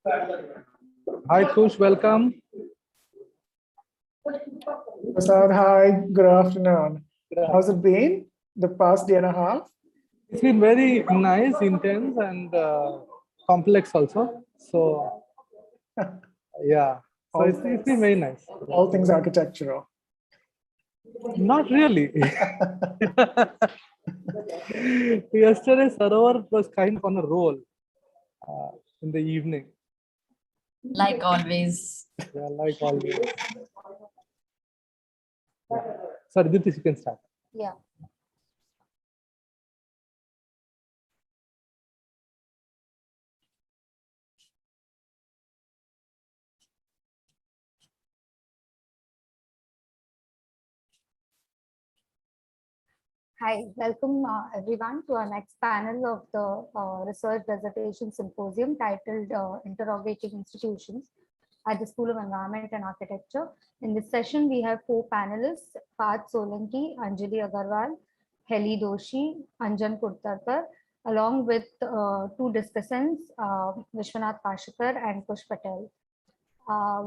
Hi, Kush, welcome. Prasad, hi, good afternoon. How's it been the past day and a half? It's been very nice, intense, and complex also. So, yeah, so it's been very nice. All things architectural. Not really. Yesterday, Sarovar was kind of on a roll in the evening. Like always. Yeah, like always. Sorry, Dipti, you can start. Yeah. Hi, welcome everyone to our next panel of the research dissertation symposium titled Interrogating Institutions at the School of Environment and Architecture. In this session, we have 4 panelists: Parth Solanki, Anjali Agarwal, Heli Doshi, Anjan Koltarkar, along with 2 discussants, Vishwanath Kashikar and Kush Patel.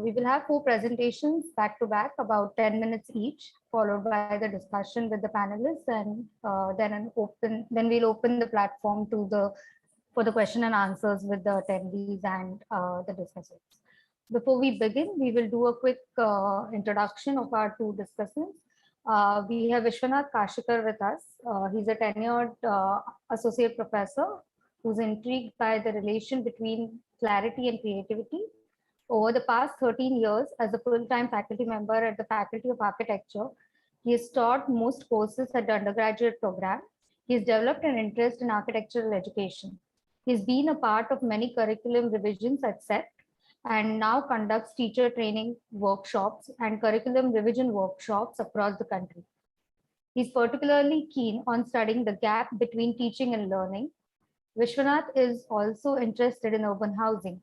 We will have 4 presentations back to back, about 10 minutes each, followed by the discussion with the panelists, and then we'll open the platform for the question and answers with the attendees and the discussants. Before we begin, we will do a quick introduction of our 2 discussants. We have Vishwanath Kashikar with us. He's a tenured associate professor who's intrigued by the relation between clarity and creativity. Over the past 13 years, as a full-time faculty member at the Faculty of Architecture, he has taught most courses at the undergraduate program. He has developed an interest in architectural education. He's been a part of many curriculum revisions at SET and now conducts teacher training workshops and curriculum revision workshops across the country. He's particularly keen on studying the gap between teaching and learning. Vishwanath is also interested in urban housing.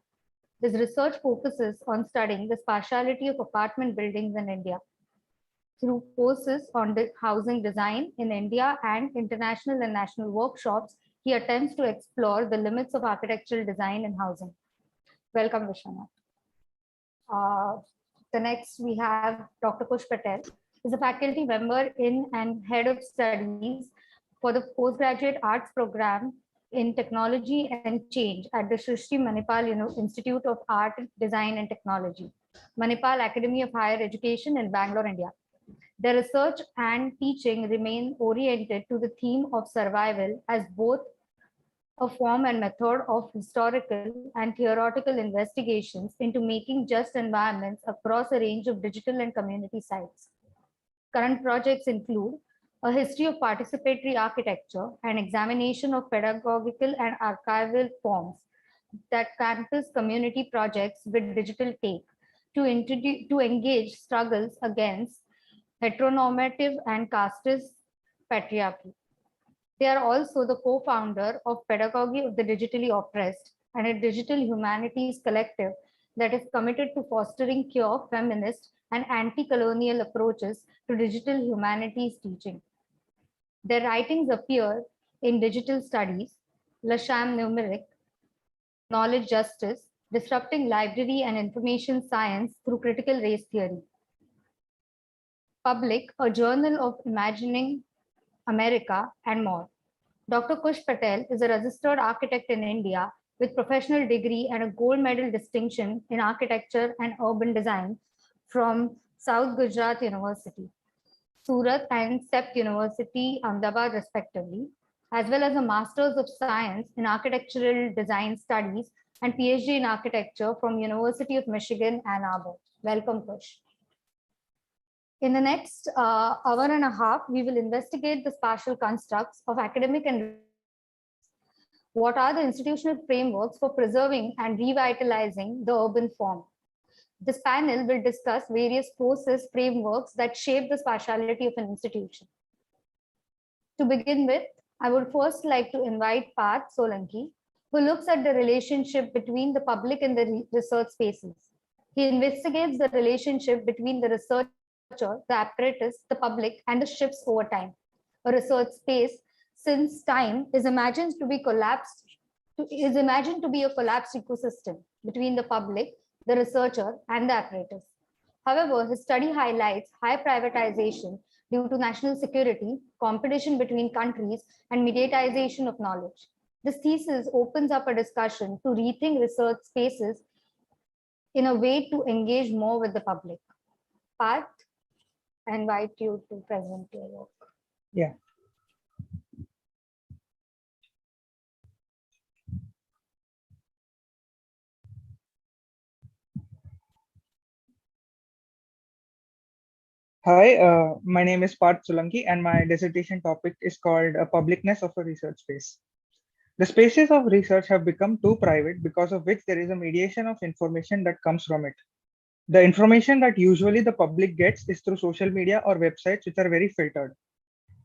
His research focuses on studying the spatiality of apartment buildings in India. Through courses on housing design in India and international and national workshops, he attempts to explore the limits of architectural design in housing. Welcome, Vishwanath. The next we have Dr. Kush Patel. He's a faculty member in and head of studies for the postgraduate arts program in technology and change at the Srishti Manipal Institute of Art, Design and Technology, Manipal Academy of Higher Education in Bangalore, India. Their research and teaching remain oriented to the theme of survival as both a form and method of historical and theoretical investigations into making just environments across a range of digital and community sites. Current projects include a history of participatory architecture, an examination of pedagogical and archival forms that campus community projects with digital take to engage struggles against heteronormative and casteist patriarchy. They are also the co-founder of Pedagogy of the Digitally Oppressed and a digital humanities collective that is committed to fostering pure feminist and anti-colonial approaches to digital humanities teaching. Their writings appear in Digital Studies, Le Champ Numérique, Knowledge Justice, Disrupting Library and Information Science through Critical Race Theory. Public, a Journal of Imagining America, and more. Dr. Kush Patel is a registered architect in India with professional degree and a gold medal distinction in architecture and urban design from South Gujarat University, Surat and CEPT University, Ahmedabad, respectively, as well as a Master's of Science in Architectural Design Studies and PhD in Architecture from University of Michigan, Ann Arbor. Welcome, Kush. In the next hour and a half, we will investigate the spatial constructs of academic and what are the institutional frameworks for preserving and revitalizing the urban form. This panel will discuss various process frameworks that shape the spatiality of an institution. To begin with, I would first like to invite Parth Solanki, who looks at the relationship between the public and the research spaces. He investigates the relationship between the researcher, the apparatus, the public, and the shifts over time. A research space, since time is imagined to be collapsed is imagined to be a collapsed ecosystem between the public, the researcher, and the apparatus. However, his study highlights high privatization due to national security, competition between countries, and mediatization of knowledge. This thesis opens up a discussion to rethink research spaces in a way to engage more with the public. Parth, I invite you to present your work. Yeah. Hi, my name is Parth Solanki, and my dissertation topic is called Publicness of a Research Space. The spaces of research have become too private, because of which there is a mediation of information that comes from it. The information that usually the public gets is through social media or websites, which are very filtered.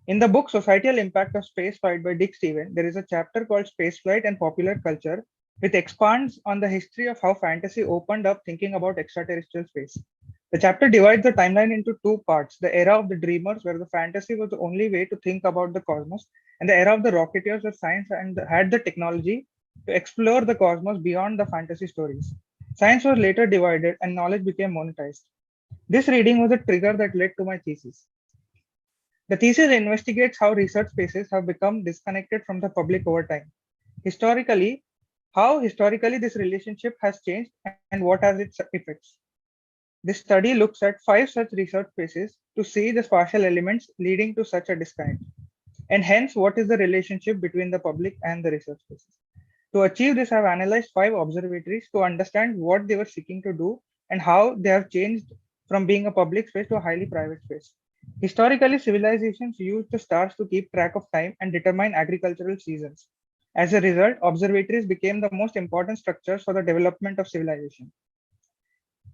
In the book Societal Impact of Spaceflight by Dick Stevens, there is a chapter called Spaceflight and Popular Culture, which expands on the history of how fantasy opened up thinking about extraterrestrial space. The chapter divides the timeline into two parts: the era of the dreamers, where the fantasy was the only way to think about the cosmos, and the era of the rocketeers, where science had the technology to explore the cosmos beyond the fantasy stories. Science was later divided and knowledge became monetized. This reading was a trigger that led to my thesis. The thesis investigates how research spaces have become disconnected from the public over time. How historically this relationship has changed and what are its effects. This study looks at 5 such research spaces to see the spatial elements leading to such a disconnect, and hence what is the relationship between the public and the research spaces. To achieve this, I've analyzed 5 observatories to understand what they were seeking to do and how they have changed from being a public space to a highly private space. Historically, civilizations used the stars to keep track of time and determine agricultural seasons. As a result, observatories became the most important structures for the development of civilization.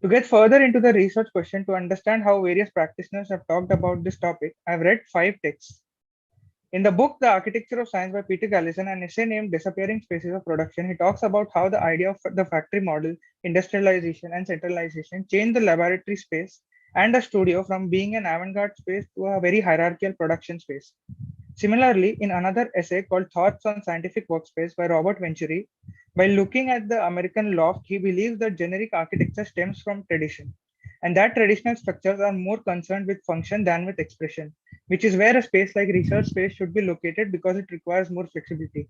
To get further into the research question, to understand how various practitioners have talked about this topic, I've read 5 texts. In the book, The Architecture of Science by Peter Gallison, an essay named Disappearing Spaces of Production, he talks about how the idea of the factory model, industrialization, and centralization changed the laboratory space and the studio from being an avant-garde space to a very hierarchical production space. Similarly, in another essay called Thoughts on Scientific Workspace by Robert Venturi, while looking at the American loft, he believes that generic architecture stems from tradition, and that traditional structures are more concerned with function than with expression, which is where a space like research space should be located because it requires more flexibility.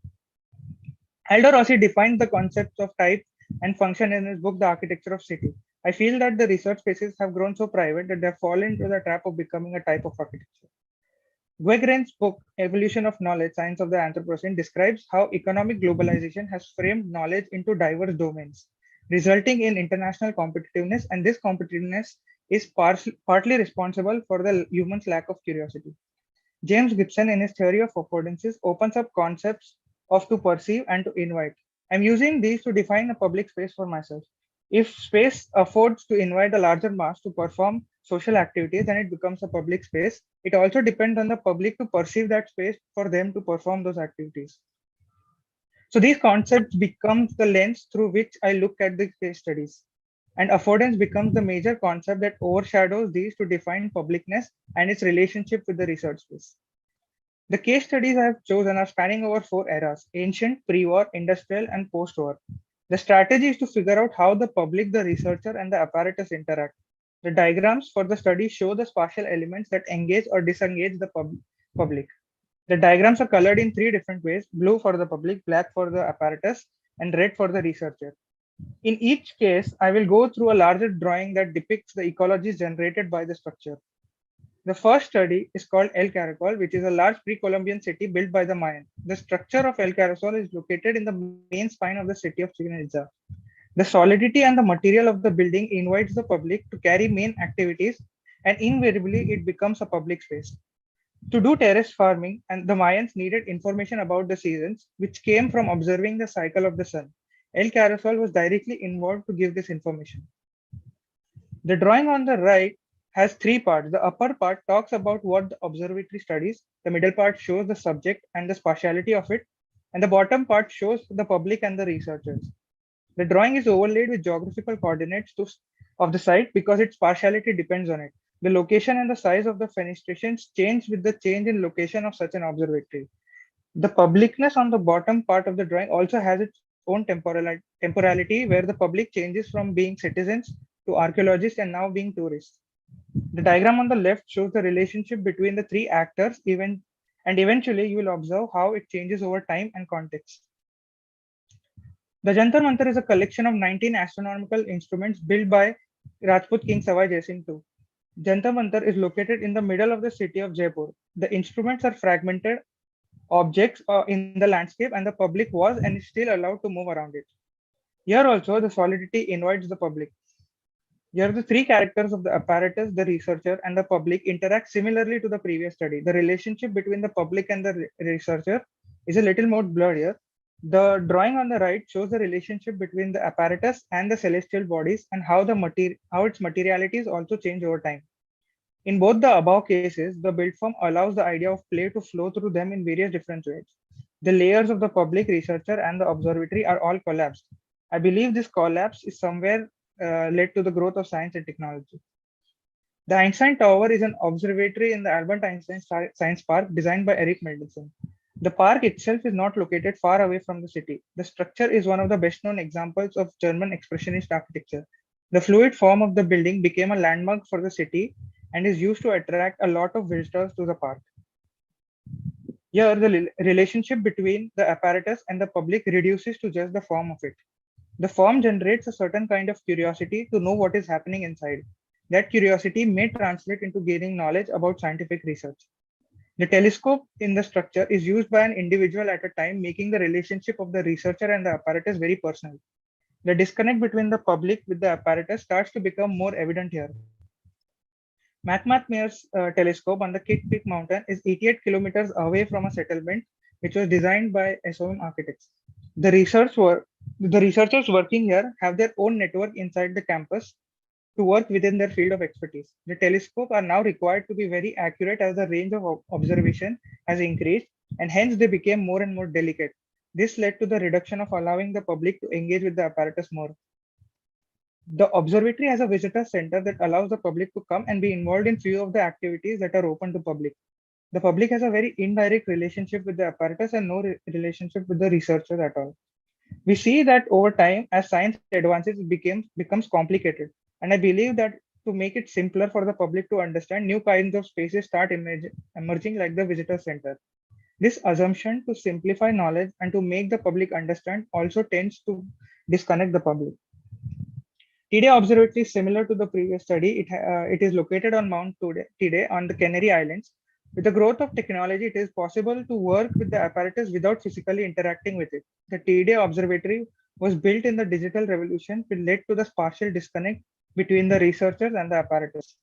Aldo Rossi defined the concepts of type and function in his book, The Architecture of City. I feel that the research spaces have grown so private that they have fallen into the trap of becoming a type of architecture. Guegren's book, Evolution of Knowledge, Science of the Anthropocene, describes how economic globalization has framed knowledge into diverse domains, resulting in international competitiveness, and this competitiveness is partly responsible for the human's lack of curiosity. James Gibson, in his theory of affordances, opens up concepts of to perceive and to invite. I'm using these to define a public space for myself. If space affords to invite a larger mass to perform social activities, then it becomes a public space. It also depends on the public to perceive that space for them to perform those activities. So these concepts becomes the lens through which I look at the case studies. And affordance becomes the major concept that overshadows these to define publicness and its relationship with the research space. The case studies I have chosen are spanning over 4 eras: ancient, pre-war, industrial, and post-war. The strategy is to figure out how the public, the researcher, and the apparatus interact. The diagrams for the study show the spatial elements that engage or disengage the public. The diagrams are colored in 3 different ways: blue for the public, black for the apparatus, and red for the researcher. In each case, I will go through a larger drawing that depicts the ecologies generated by the structure. The first study is called El Caracol, which is a large pre-Columbian city built by the Mayans. The structure of El Caracol is located in the main spine of the city of Chichen Itza. The solidity and the material of the building invites the public to carry main activities, and invariably it becomes a public space. To do terrace farming, and the Mayans needed information about the seasons, which came from observing the cycle of the sun. El Caracol was directly involved to give this information. The drawing on the right has 3 parts. The upper part talks about what the observatory studies, the middle part shows the subject and the spatiality of it, and the bottom part shows the public and the researchers. The drawing is overlaid with geographical coordinates of the site because its spatiality depends on it. The location and the size of the fenestrations change with the change in location of such an observatory. The publicness on the bottom part of the drawing also has its own temporality where the public changes from being citizens to archaeologists and now being tourists. The diagram on the left shows the relationship between the three actors, and eventually you will observe how it changes over time and context. The Jantar Manta is a collection of 19 astronomical instruments built by Rajput King Sawai Jai Singh II. Jantar Manta is located in the middle of the city of Jaipur. The instruments are fragmented objects in the landscape, and the public was and is still allowed to move around it. Here also, the solidity invites the public. Here, the three characters of the apparatus, the researcher, and the public interact similarly to the previous study. The relationship between the public and the researcher is a little more blurred here. The drawing on the right shows the relationship between the apparatus and the celestial bodies and how its materialities also change over time. In both the above cases, the built form allows the idea of play to flow through them in various different ways. The layers of the public, researcher, and the observatory are all collapsed. I believe this collapse is somewhere led to the growth of science and technology. The Einstein Tower is an observatory in the Albert Einstein Science Park designed by Eric Mendelsohn. The park itself is not located far away from the city. The structure is one of the best known examples of German expressionist architecture. The fluid form of the building became a landmark for the city and is used to attract a lot of visitors to the park. Here, the relationship between the apparatus and the public reduces to just the form of it. The form generates a certain kind of curiosity to know what is happening inside. That curiosity may translate into gaining knowledge about scientific research. The telescope in the structure is used by an individual at a time, making the relationship of the researcher and the apparatus very personal. The disconnect between the public with the apparatus starts to become more evident here. McMath-Meier's telescope on the Kitt Peak Mountain is 88 kilometers away from a settlement which was designed by SOM architects. The researchers working here have their own network inside the campus to work within their field of expertise. The telescopes are now required to be very accurate as the range of observation has increased, and hence they became more and more delicate. This led to the reduction of allowing the public to engage with the apparatus more. The observatory has a visitor center that allows the public to come and be involved in few of the activities that are open to public. The public has a very indirect relationship with the apparatus and no relationship with the researchers at all. We see that over time, as science advances, it becomes complicated. And I believe that to make it simpler for the public to understand, new kinds of spaces start emerging like the visitor center. This assumption to simplify knowledge and to make the public understand also tends to disconnect the public. Tide Observatory is similar to the previous study. It is located on Mount Tide on the Canary Islands. With the growth of technology, it is possible to work with the apparatus without physically interacting with it. The Tide Observatory was built in the digital revolution, which led to the partial disconnect between the researchers and the apparatus.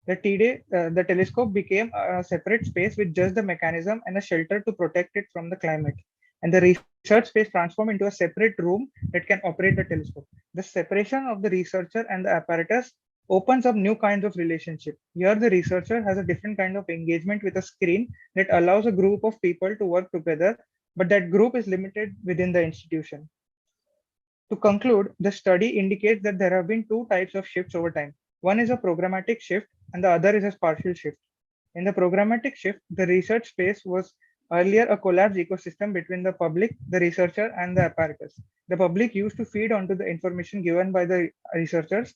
The telescope became a separate space with just the mechanism and a shelter to protect it from the climate. And the research space transformed into a separate room that can operate the telescope. The separation of the researcher and the apparatus opens up new kinds of relationship. Here, the researcher has a different kind of engagement with a screen that allows a group of people to work together, but that group is limited within the institution. To conclude, the study indicates that there have been two types of shifts over time. One is a programmatic shift and the other is a partial shift. In the programmatic shift, the research space was earlier a collapsed ecosystem between the public, the researcher, and the apparatus. The public used to feed onto the information given by the researchers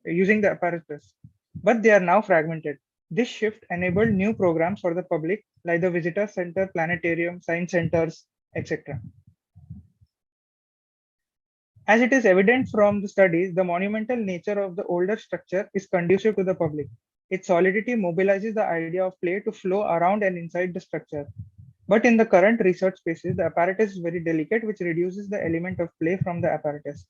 using the apparatus, but they are now fragmented. This shift enabled new programs for the public like the visitor center, planetarium, science centers, etc. As it is evident from the studies, the monumental nature of the older structure is conducive to the public. Its solidity mobilizes the idea of play to flow around and inside the structure. But in the current research spaces, the apparatus is very delicate, which reduces the element of play from the apparatus.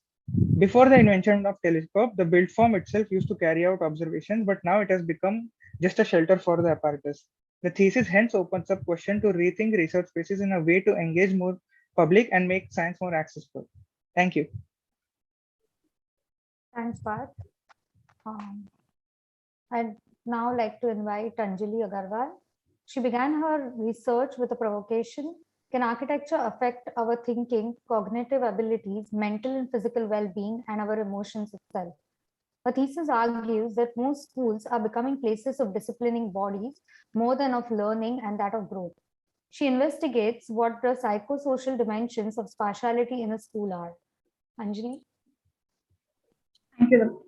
Before the invention of telescope, the built form itself used to carry out observations, but now it has become just a shelter for the apparatus. The thesis hence opens up question to rethink research spaces in a way to engage more public and make science more accessible. Thank you. Thanks, Parth. I'd now like to invite Anjali Agarwal. She began her research with a provocation. Can architecture affect our thinking, cognitive abilities, mental and physical well-being, and our emotions itself? Her thesis argues that most schools are becoming places of disciplining bodies more than of learning and that of growth. She investigates what the psychosocial dimensions of spatiality in a school are. Anjali? Thank you.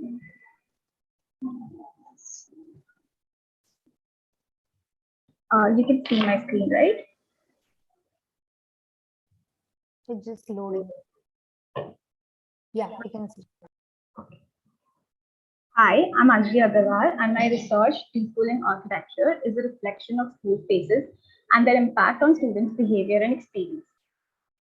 You can see my screen, right? It's just loading. Yeah, you can see. Hi, I'm Anjali Agarwal, and my research in school and architecture is a reflection of school spaces and their impact on students' behavior and experience.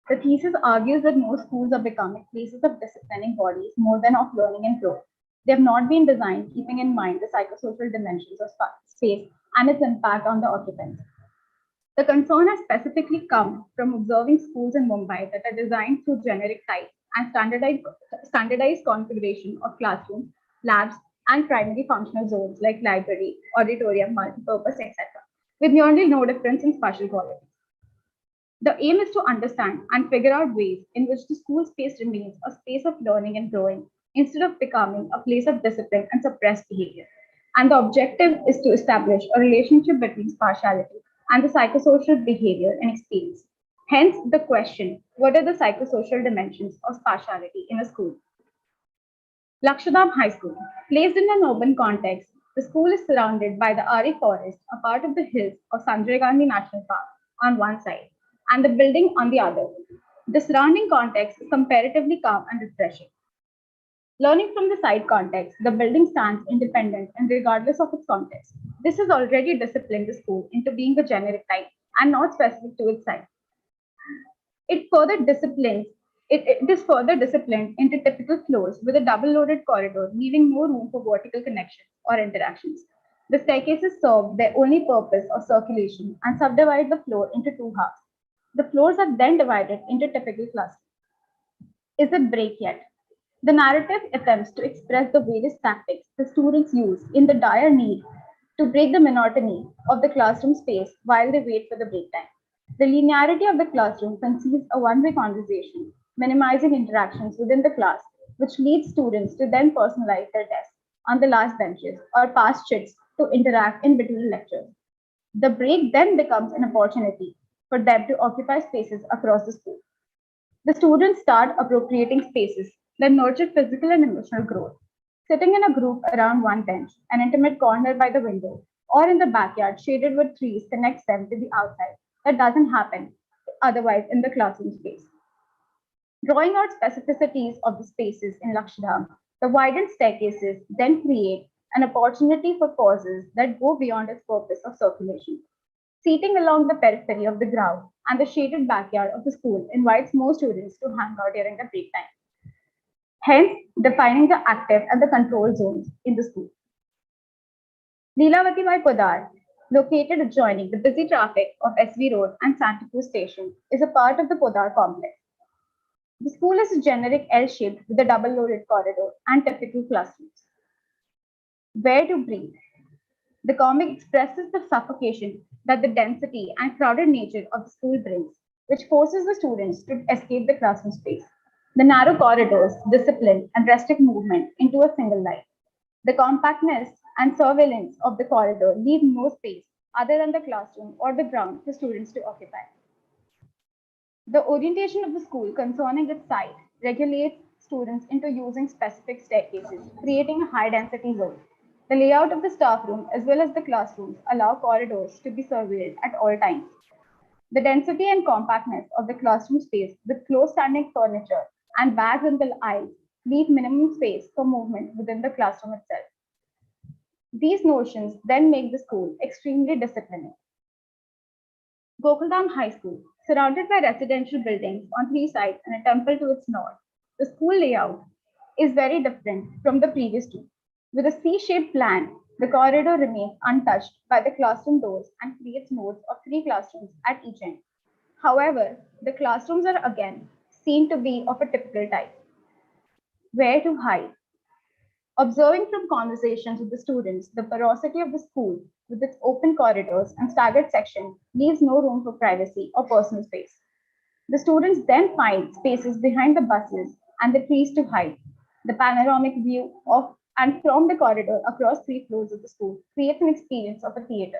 The thesis argues that most schools are becoming places of disciplining bodies more than of learning and growth. They have not been designed keeping in mind the psychosocial dimensions of space and its impact on the occupants. The concern has specifically come from observing schools in Mumbai that are designed through generic type and standardized configuration of classrooms, labs, and primary functional zones like library, auditorium, multipurpose, etc., with nearly no difference in spatial quality. The aim is to understand and figure out ways in which the school space remains a space of learning and growing instead of becoming a place of discipline and suppressed behavior. And the objective is to establish a relationship between spatiality and the psychosocial behavior and experience. Hence, the question, what are the psychosocial dimensions of spatiality in a school? Lakshadam High School. Placed in an urban context, the school is surrounded by the Ari Forest, a part of the hills of Sanjay Gandhi National Park on one side, and the building on the other. The surrounding context is comparatively calm and refreshing. Learning from the side context, the building stands independent and regardless of its context. This has already disciplined the school into being a generic type and not specific to its site. It is further disciplined into typical floors with a double-loaded corridor, leaving no room for vertical connections or interactions. The staircases serve their only purpose of circulation and subdivide the floor into two halves. The floors are then divided into typical clusters. Is it break yet? The narrative attempts to express the various tactics the students use in the dire need to break the monotony of the classroom space while they wait for the break time. The linearity of the classroom conceives a one-way conversation, minimizing interactions within the class, which leads students to then personalize their desks on the last benches or pass chits to interact in between lectures. The break then becomes an opportunity for them to occupy spaces across the school. The students start appropriating spaces that nurture physical and emotional growth. Sitting in a group around one bench, an intimate corner by the window, or in the backyard shaded with trees connects them to the outside. That doesn't happen otherwise in the classroom space. Drawing out specificities of the spaces in Lakshadam, the widened staircases then create an opportunity for pauses that go beyond its purpose of circulation. Seating along the periphery of the ground and the shaded backyard of the school invites more students to hang out during the break time, hence defining the active and the control zones in the school. Leelavati Bai Podar, located adjoining the busy traffic of SV Road and Santa Cruz Station, is a part of the Podar complex. The school is a generic L-shaped with a double-loaded corridor and typical classrooms. Where to breathe? The comic expresses the suffocation that the density and crowded nature of the school brings, which forces the students to escape the classroom space. The narrow corridors discipline and restrict movement into a single line. The compactness and surveillance of the corridor leave no space other than the classroom or the ground for students to occupy. The orientation of the school concerning its site regulates students into using specific staircases, creating a high-density zone. The layout of the staff room as well as the classrooms allow corridors to be surveilled at all times. The density and compactness of the classroom space with close-standing furniture and bags in the aisles leave minimum space for movement within the classroom itself. These notions then make the school extremely disciplining. Gokuldham High School, surrounded by residential buildings on three sides and a temple to its north, the school layout is very different from the previous two. With a C-shaped plan, the corridor remains untouched by the classroom doors and creates nodes of three classrooms at each end. However, the classrooms are again seen to be of a typical type. Where to hide? Observing from conversations with the students, the porosity of the school with its open corridors and staggered sections leaves no room for privacy or personal space. The students then find spaces behind the buses and the trees to hide. The panoramic view of and from the corridor across three floors of the school creates an experience of a theater.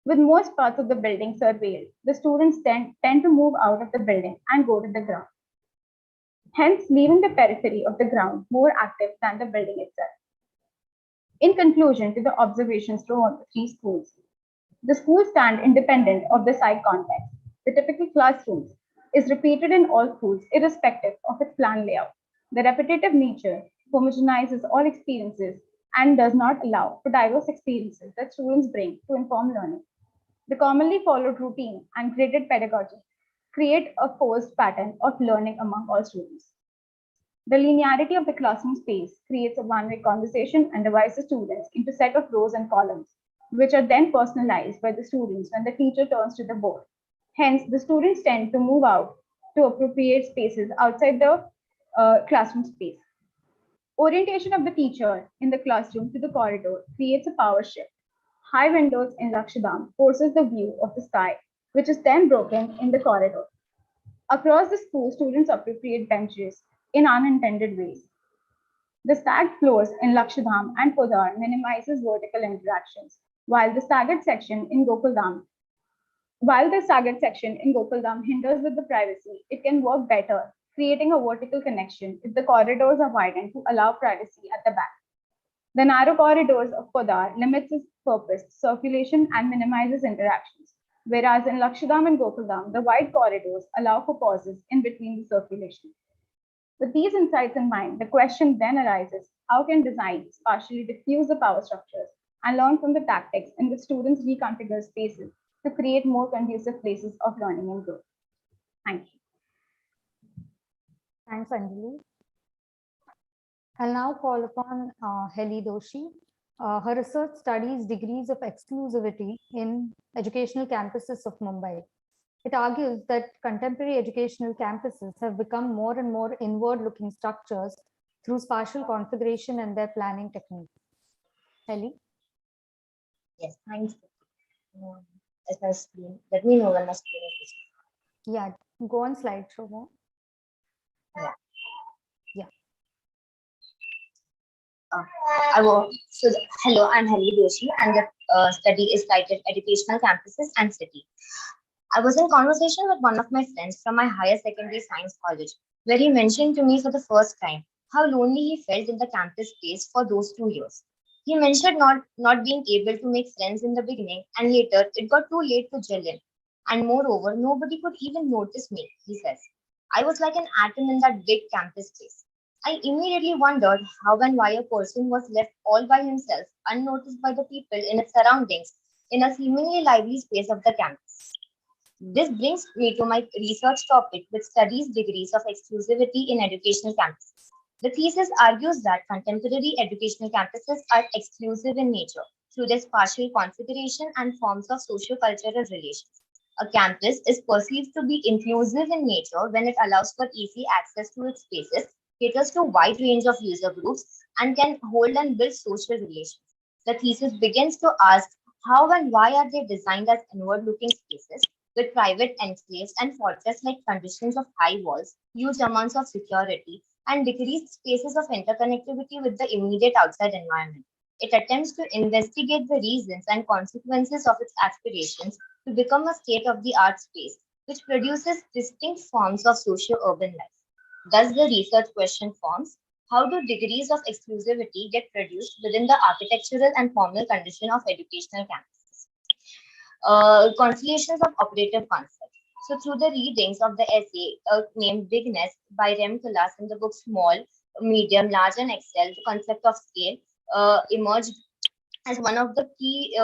With most parts of the building surveilled, the students tend to move out of the building and go to the ground, hence leaving the periphery of the ground more active than the building itself. In conclusion to the observations from the three schools, the schools stand independent of the site context. The typical classrooms is repeated in all schools irrespective of its plan layout. The repetitive nature homogenizes all experiences and does not allow for diverse experiences that students bring to inform learning. The commonly followed routine and graded pedagogy create a forced pattern of learning among all students. The linearity of the classroom space creates a one-way conversation and divides the students into a set of rows and columns, which are then personalized by the students when the teacher turns to the board. Hence, the students tend to move out to appropriate spaces outside the classroom space. Orientation of the teacher in the classroom to the corridor creates a power shift. High windows in Lakshadam forces the view of the sky, which is then broken in the corridor. Across the school, students appropriate benches in unintended ways. The stacked floors in Lakshadam and Podar minimizes vertical interactions, while the staggered section in Gokuldam hinders with the privacy, it can work better, creating a vertical connection if the corridors are widened to allow privacy at the back. The narrow corridors of Podar limits its purpose, circulation, and minimizes interactions, whereas in Lakshadam and Gokuldam, the wide corridors allow for pauses in between the circulation. With these insights in mind, the question then arises, how can design spatially diffuse the power structures and learn from the tactics in which students reconfigure spaces to create more conducive places of learning and growth? Thank you. Thanks, Anjali. I'll now call upon Heli Doshi. Her research studies degrees of exclusivity in educational campuses of Mumbai. It argues that contemporary educational campuses have become more and more inward-looking structures through spatial configuration and their planning techniques. Heli? Yes, thanks. As my screen, let me know when my screen is visible. Yeah, go on slideshow more. Yeah. Yeah. Hello, I'm Anjali Doshi, and the study is titled Educational Campuses and City. I was in conversation with one of my friends from my higher secondary science college, where he mentioned to me for the first time how lonely he felt in the campus space for those 2 years. He mentioned not being able to make friends in the beginning, and later it got too late to gel in. And moreover, nobody could even notice me, he says. I was like an atom in that big campus space. I immediately wondered how and why a person was left all by himself, unnoticed by the people in its surroundings, in a seemingly lively space of the campus. This brings me to my research topic, which studies degrees of exclusivity in educational campuses. The thesis argues that contemporary educational campuses are exclusive in nature through their spatial configuration and forms of socio-cultural relations. A campus is perceived to be inclusive in nature when it allows for easy access to its spaces, caters to a wide range of user groups, and can hold and build social relations. The thesis begins to ask how and why are they designed as inward-looking spaces with private enclaves and fortress-like conditions of high walls, huge amounts of security, and decreased spaces of interconnectivity with the immediate outside environment. It attempts to investigate the reasons and consequences of its aspirations to become a state-of-the-art space, which produces distinct forms of socio-urban life. Thus, the research question forms, how do degrees of exclusivity get produced within the architectural and formal condition of educational campuses? Constellations of operative concepts. So, through the readings of the essay named Bigness by Rem Koolhaas in the book Small, Medium, Large, and Excel, the concept of scale emerged as one of the key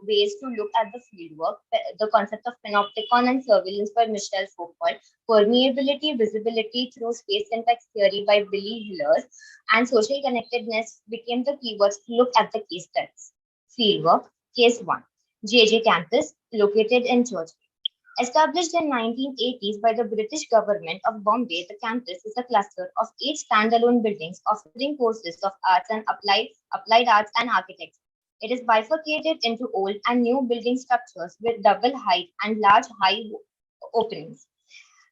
ways to look at the fieldwork. The concept of panopticon and surveillance by Michel Foucault, permeability, visibility through space syntax theory by Billy Hillers, and social connectedness became the keywords to look at the case studies. Fieldwork, case 1. JJ campus, located in Church. Established in 1980s by the British government of Bombay, the campus is a cluster of 8 standalone buildings offering courses of arts and applied arts and architecture. It is bifurcated into old and new building structures with double height and large high openings.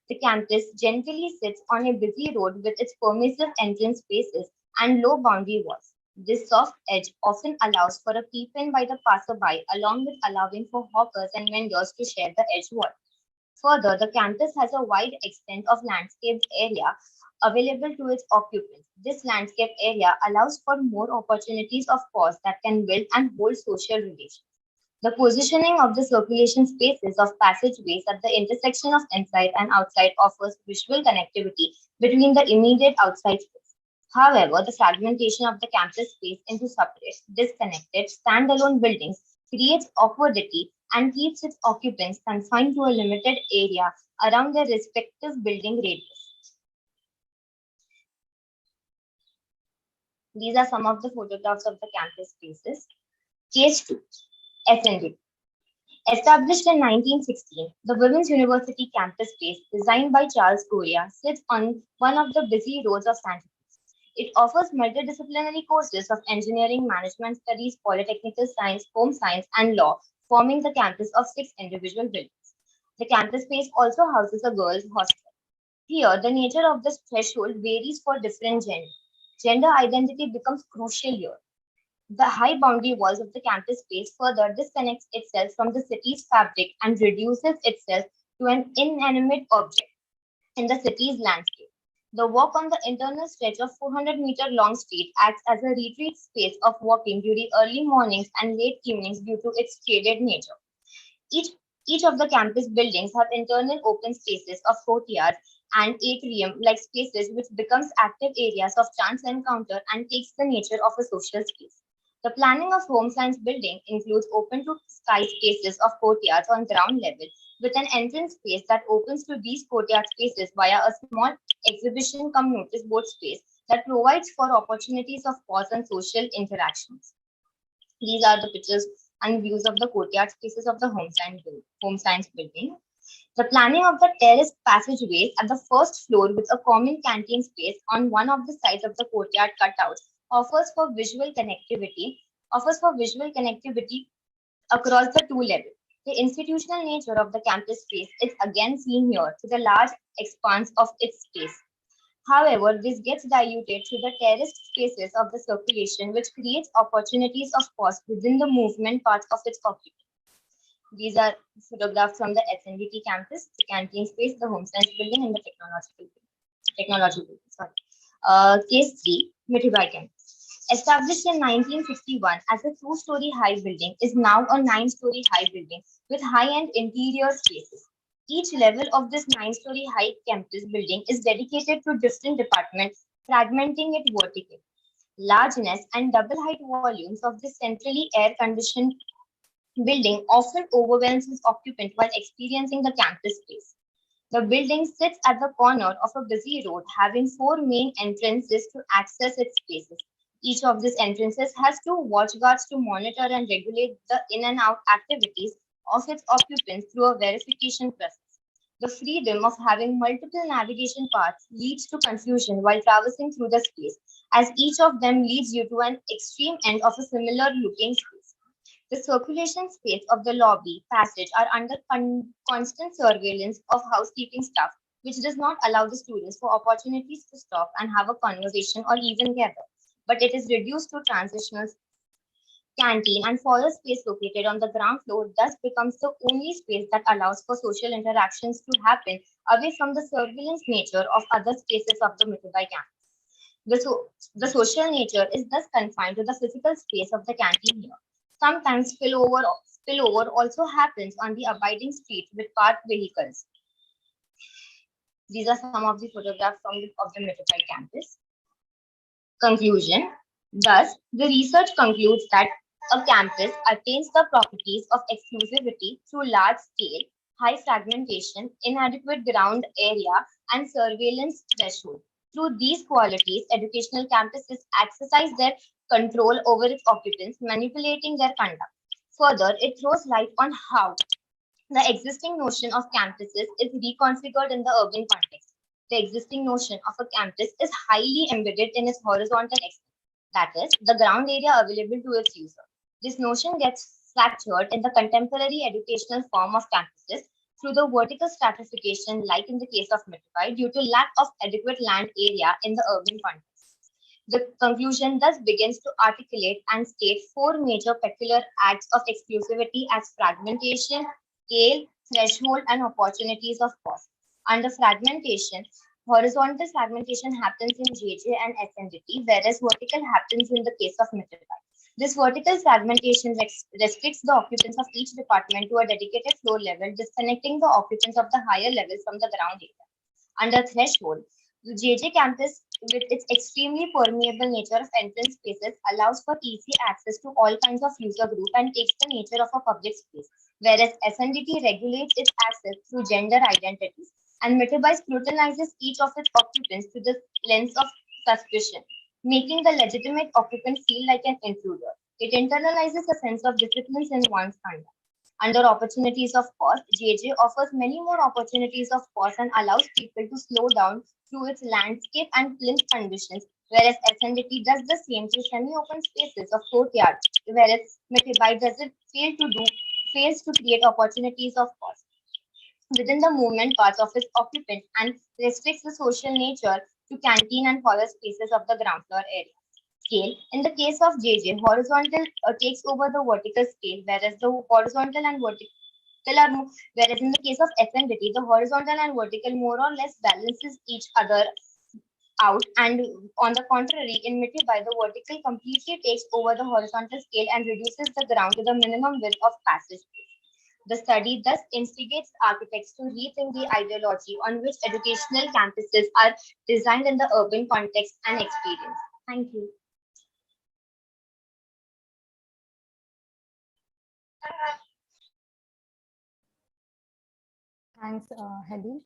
The campus generally sits on a busy road with its permissive entrance spaces and low boundary walls. This soft edge often allows for a peep-in by the passerby, along with allowing for hawkers and vendors to share the edge wall. Further, the campus has a wide extent of landscaped area available to its occupants. This landscape area allows for more opportunities of pause that can build and hold social relations. The positioning of the circulation spaces of passageways at the intersection of inside and outside offers visual connectivity between the immediate outside space. However, the fragmentation of the campus space into separate, disconnected, standalone buildings creates awkwardity and keeps its occupants confined to a limited area around their respective building radius. These are some of the photographs of the campus spaces. Case 2. SND. Established in 1916, the Women's University campus space, designed by Charles Correa, sits on one of the busy roads of San Francisco. It offers multidisciplinary courses of engineering, management studies, polytechnical science, home science, and law, forming the campus of 6 individual buildings. The campus space also houses a girls' hostel. Here, the nature of this threshold varies for different genders. Gender identity becomes crucial here. The high boundary walls of the campus space further disconnects itself from the city's fabric and reduces itself to an inanimate object in the city's landscape. The walk on the internal stretch of 400-meter long street acts as a retreat space of walking during early mornings and late evenings due to its shaded nature. Each of the campus buildings have internal open spaces of courtyards and atrium-like spaces which becomes active areas of chance encounter and takes the nature of a social space. The planning of home science building includes open to sky spaces of courtyards on ground level with an entrance space that opens to these courtyard spaces via a small exhibition cum notice board space that provides for opportunities of pause and social interactions. These are the pictures and views of the courtyard spaces of the home science building. The planning of the terraced passageways at the first floor with a common canteen space on one of the sides of the courtyard cutouts offers for visual connectivity across the two levels. The institutional nature of the campus space is again seen here to the large expanse of its space. However, this gets diluted through the terraced spaces of the circulation, which creates opportunities of pause within the movement parts of its occupant. These are photographs from the SNDT campus, the canteen space, the home science building, and the technology building. Case 3, Mithibai campus. Established in 1961 as a 2-story high building, is now a 9-story high building with high-end interior spaces. Each level of this 9-story high campus building is dedicated to different departments, fragmenting it vertically. Largeness and double height volumes of this centrally air-conditioned building often overwhelms its occupant while experiencing the campus space. The building sits at the corner of a busy road, having 4 main entrances to access its spaces. Each of these entrances has 2 watch guards to monitor and regulate the in and out activities of its occupants through a verification process. The freedom of having multiple navigation paths leads to confusion while traversing through the space, as each of them leads you to an extreme end of a similar looking space. The circulation space of the lobby passage are under constant surveillance of housekeeping staff, which does not allow the students for opportunities to stop and have a conversation or even gather. But it is reduced to transitional canteen and forest space located on the ground floor thus becomes the only space that allows for social interactions to happen away from the surveillance nature of other spaces of the Mithibai campus. The social nature is thus confined to the physical space of the canteen here. Sometimes spillover also happens on the abiding street with parked vehicles. These are some of the photographs of the Mithibai campus. Conclusion. Thus, the research concludes that a campus attains the properties of exclusivity through large scale, high fragmentation, inadequate ground area, and surveillance threshold. Through these qualities, educational campuses exercise their control over its occupants, manipulating their conduct. Further, it throws light on how the existing notion of campuses is reconfigured in the urban context. The existing notion of a campus is highly embedded in its horizontal extent, that is, the ground area available to its user. This notion gets fractured in the contemporary educational form of campuses through the vertical stratification, like in the case of Mithibai, due to lack of adequate land area in the urban context. The conclusion thus begins to articulate and state four major peculiar acts of exclusivity as fragmentation, scale, threshold, and opportunities of cost. Under fragmentation, horizontal fragmentation happens in JJ and SNDT, whereas vertical happens in the case of Metabyte. This vertical fragmentation restricts the occupants of each department to a dedicated floor level, disconnecting the occupants of the higher levels from the ground area. Under threshold, the JJ campus, with its extremely permeable nature of entrance spaces, allows for easy access to all kinds of user group and takes the nature of a public space, whereas SNDT regulates its access through gender identities, and Metabyte scrutinizes each of its occupants through the lens of suspicion, making the legitimate occupant feel like an intruder. It internalizes a sense of discipline in one's conduct. Under opportunities of cost, JJ offers many more opportunities of cost and allows people to slow down through its landscape and plinth conditions, whereas SNDT does the same through semi-open spaces of courtyards, whereas Metabyte fails to create opportunities of cost within the movement paths of its occupants and restricts the social nature to canteen and hall spaces of the ground floor area. Scale. In the case of JJ, horizontal takes over the vertical scale, whereas the horizontal and vertical are whereas in the case of SNDT, the horizontal and vertical more or less balances each other out, and on the contrary, in Metabyte, the vertical completely takes over the horizontal scale and reduces the ground to the minimum width of passage. The study thus instigates architects to rethink the ideology on which educational campuses are designed in the urban context and experience. Thank you. Thanks, Hedy.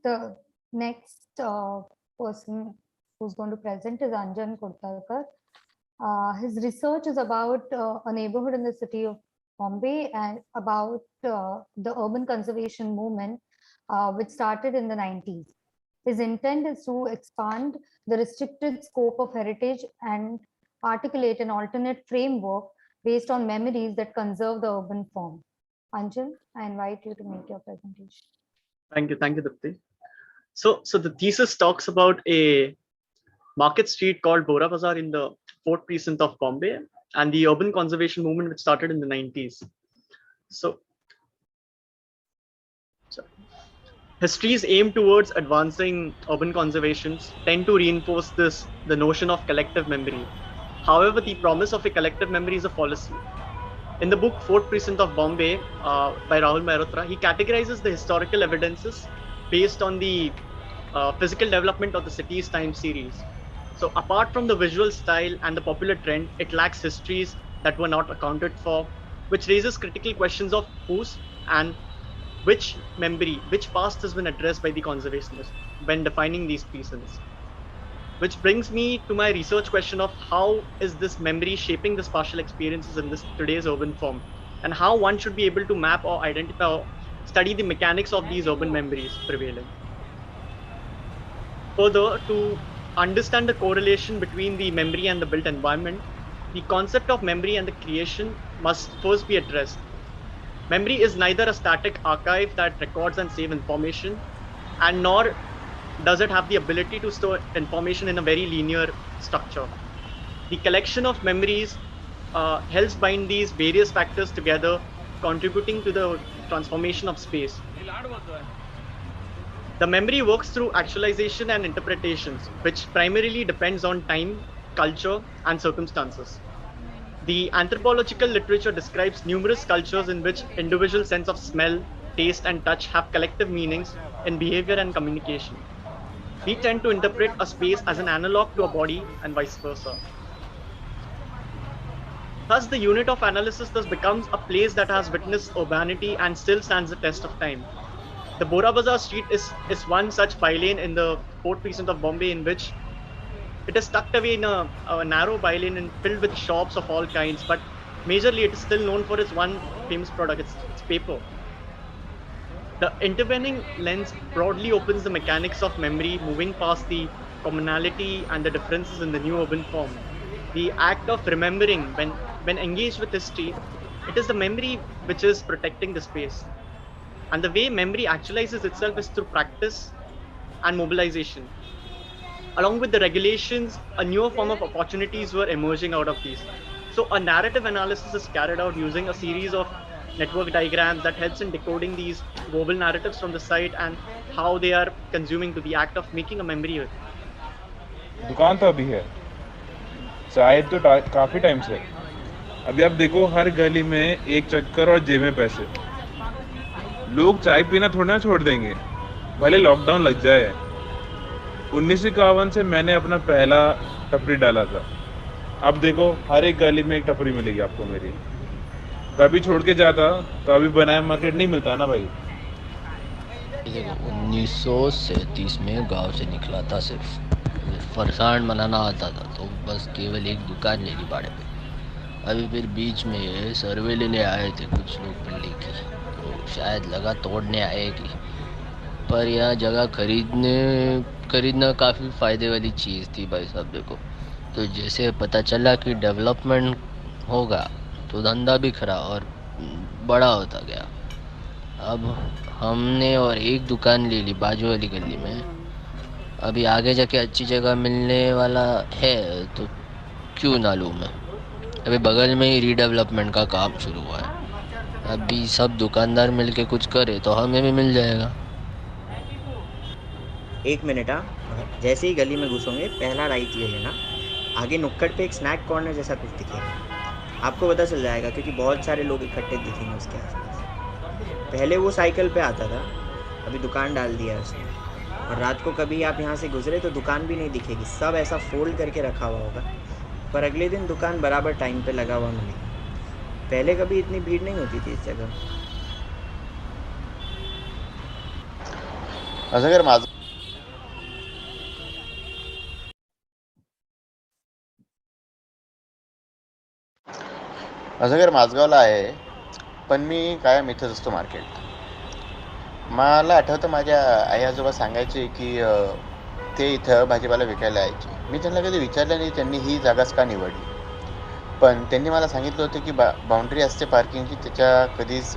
The next person who's going to present is Anjan Koltarkar. His research is about a neighborhood in the city of Bombay and about the urban conservation movement, which started in the 90s. His intent is to expand the restricted scope of heritage and articulate an alternate framework based on memories that conserve the urban form. Anjan, I invite you to make your presentation. Thank you, Dipti. So the thesis talks about a market street called Bora Bazaar in the 4th precinct of Bombay and the urban conservation movement which started in the 90s. So histories aim towards advancing urban conservations tend to reinforce the notion of collective memory. However, the promise of a collective memory is a fallacy. In the book 4th Precinct of Bombay by Rahul Mehrotra, he categorizes the historical evidences based on the physical development of the city's time series. So apart from the visual style and the popular trend, it lacks histories that were not accounted for, which raises critical questions of whose and which memory, which past has been addressed by the conservationists when defining these precincts. Which brings me to my research question of how is this memory shaping the spatial experiences in this today's urban form, and how one should be able to map or identify or study the mechanics of these urban memories prevailing. Further, to understand the correlation between the memory and the built environment, the concept of memory and the creation must first be addressed. Memory is neither a static archive that records and saves information, and nor does it have the ability to store information in a very linear structure. The collection of memories helps bind these various factors together, contributing to the transformation of space. The memory works through actualization and interpretations, which primarily depends on time, culture, and circumstances. The anthropological literature describes numerous cultures in which individual sense of smell, taste, and touch have collective meanings in behavior and communication. We tend to interpret a space as an analog to a body and vice versa. Thus, the unit of analysis thus becomes a place that has witnessed urbanity and still stands the test of time. The Bora Bazaar street is one such bylane in the 4th precinct of Bombay, in which it is tucked away in a narrow bylane and filled with shops of all kinds, but majorly it is still known for its one famous product, it's paper. The intervening lens broadly opens the mechanics of memory, moving past the commonality and the differences in the new urban form. The act of remembering, when engaged with history, it is the memory which is protecting the space. And the way memory actualizes itself is through practice and mobilization. Along with the regulations, a newer form of opportunities were emerging out of these. So a narrative analysis is carried out using a series of network diagrams that helps in decoding these verbal narratives from the site and how they are consuming to the act of making a memory with. दुकान तो अभी है, शायद तो काफी time से। अभी आप देखो, हर गली में एक चक्कर और जेब में पैसे। लोग चाय पीना थोड़ा ना छोड़ देंगे, भले लॉकडाउन लग जाए। 1951 से मैंने अपना पहला टपरी डाला था। अब देखो, हर एक गली में एक टपरी मिलेगी आपको मेरी। कभी छोड़ के जाता तो अभी बनाया मार्केट नहीं मिलता ना भाई। देखो 1937 में गांव से निकला था, सिर्फ फरसाण बनाना आता था तो बस केवल एक दुकान ले ली भाड़े पे। अभी फिर बीच में सर्वे लेने आए थे कुछ लोग पिंडी की, तो शायद लगा तोड़ने आएगी, पर यहाँ जगह खरीदना काफ़ी फ़ायदे वाली चीज़ थी भाई साहब। देखो, तो जैसे पता चला कि डेवलपमेंट होगा तो धंधा भी खरा और बड़ा होता गया। अब हमने और एक दुकान ले ली बाजू वाली गली में। अभी आगे जाके अच्छी जगह मिलने वाला है तो क्यों ना लूँ मैं। अभी बगल में ही रीडेवलपमेंट का काम शुरू हुआ है। अभी सब दुकानदार मिलके कुछ करे तो हमें भी मिल जाएगा। एक मिनट, जैसे ही गली में घुसोगे पहला राइट ले लेना। आगे नुक्कड़ पे एक स्नैक कॉर्नर जैसा कुछ दिखेगा, आपको पता चल जाएगा क्योंकि बहुत सारे लोग इकट्ठे दिखेंगे उसके आसपास। पहले वो साइकिल पे आता था, अभी दुकान डाल दिया उसने। और रात को कभी आप यहाँ से गुजरे तो दुकान भी नहीं दिखेगी, सब ऐसा फोल्ड करके रखा हुआ होगा। पर अगले दिन दुकान बराबर टाइम पे लगा हुआ मिलेगा। पहले कभी इतनी भीड़ नहीं होती थी इस जगह। अजगर माझगावला आहे, पण मी कायम इथंच असतो मार्केट। मला आठवतं माझ्या आई आजोबा सांगायचे की ते इथं भाजीपाला विकायला यायचे। मी त्यांना कधी विचारलं नाही त्यांनी ही जागाच का निवडली, पण त्यांनी मला सांगितलं होतं की बाउंड्री असते पार्किंगची, त्याच्या कधीच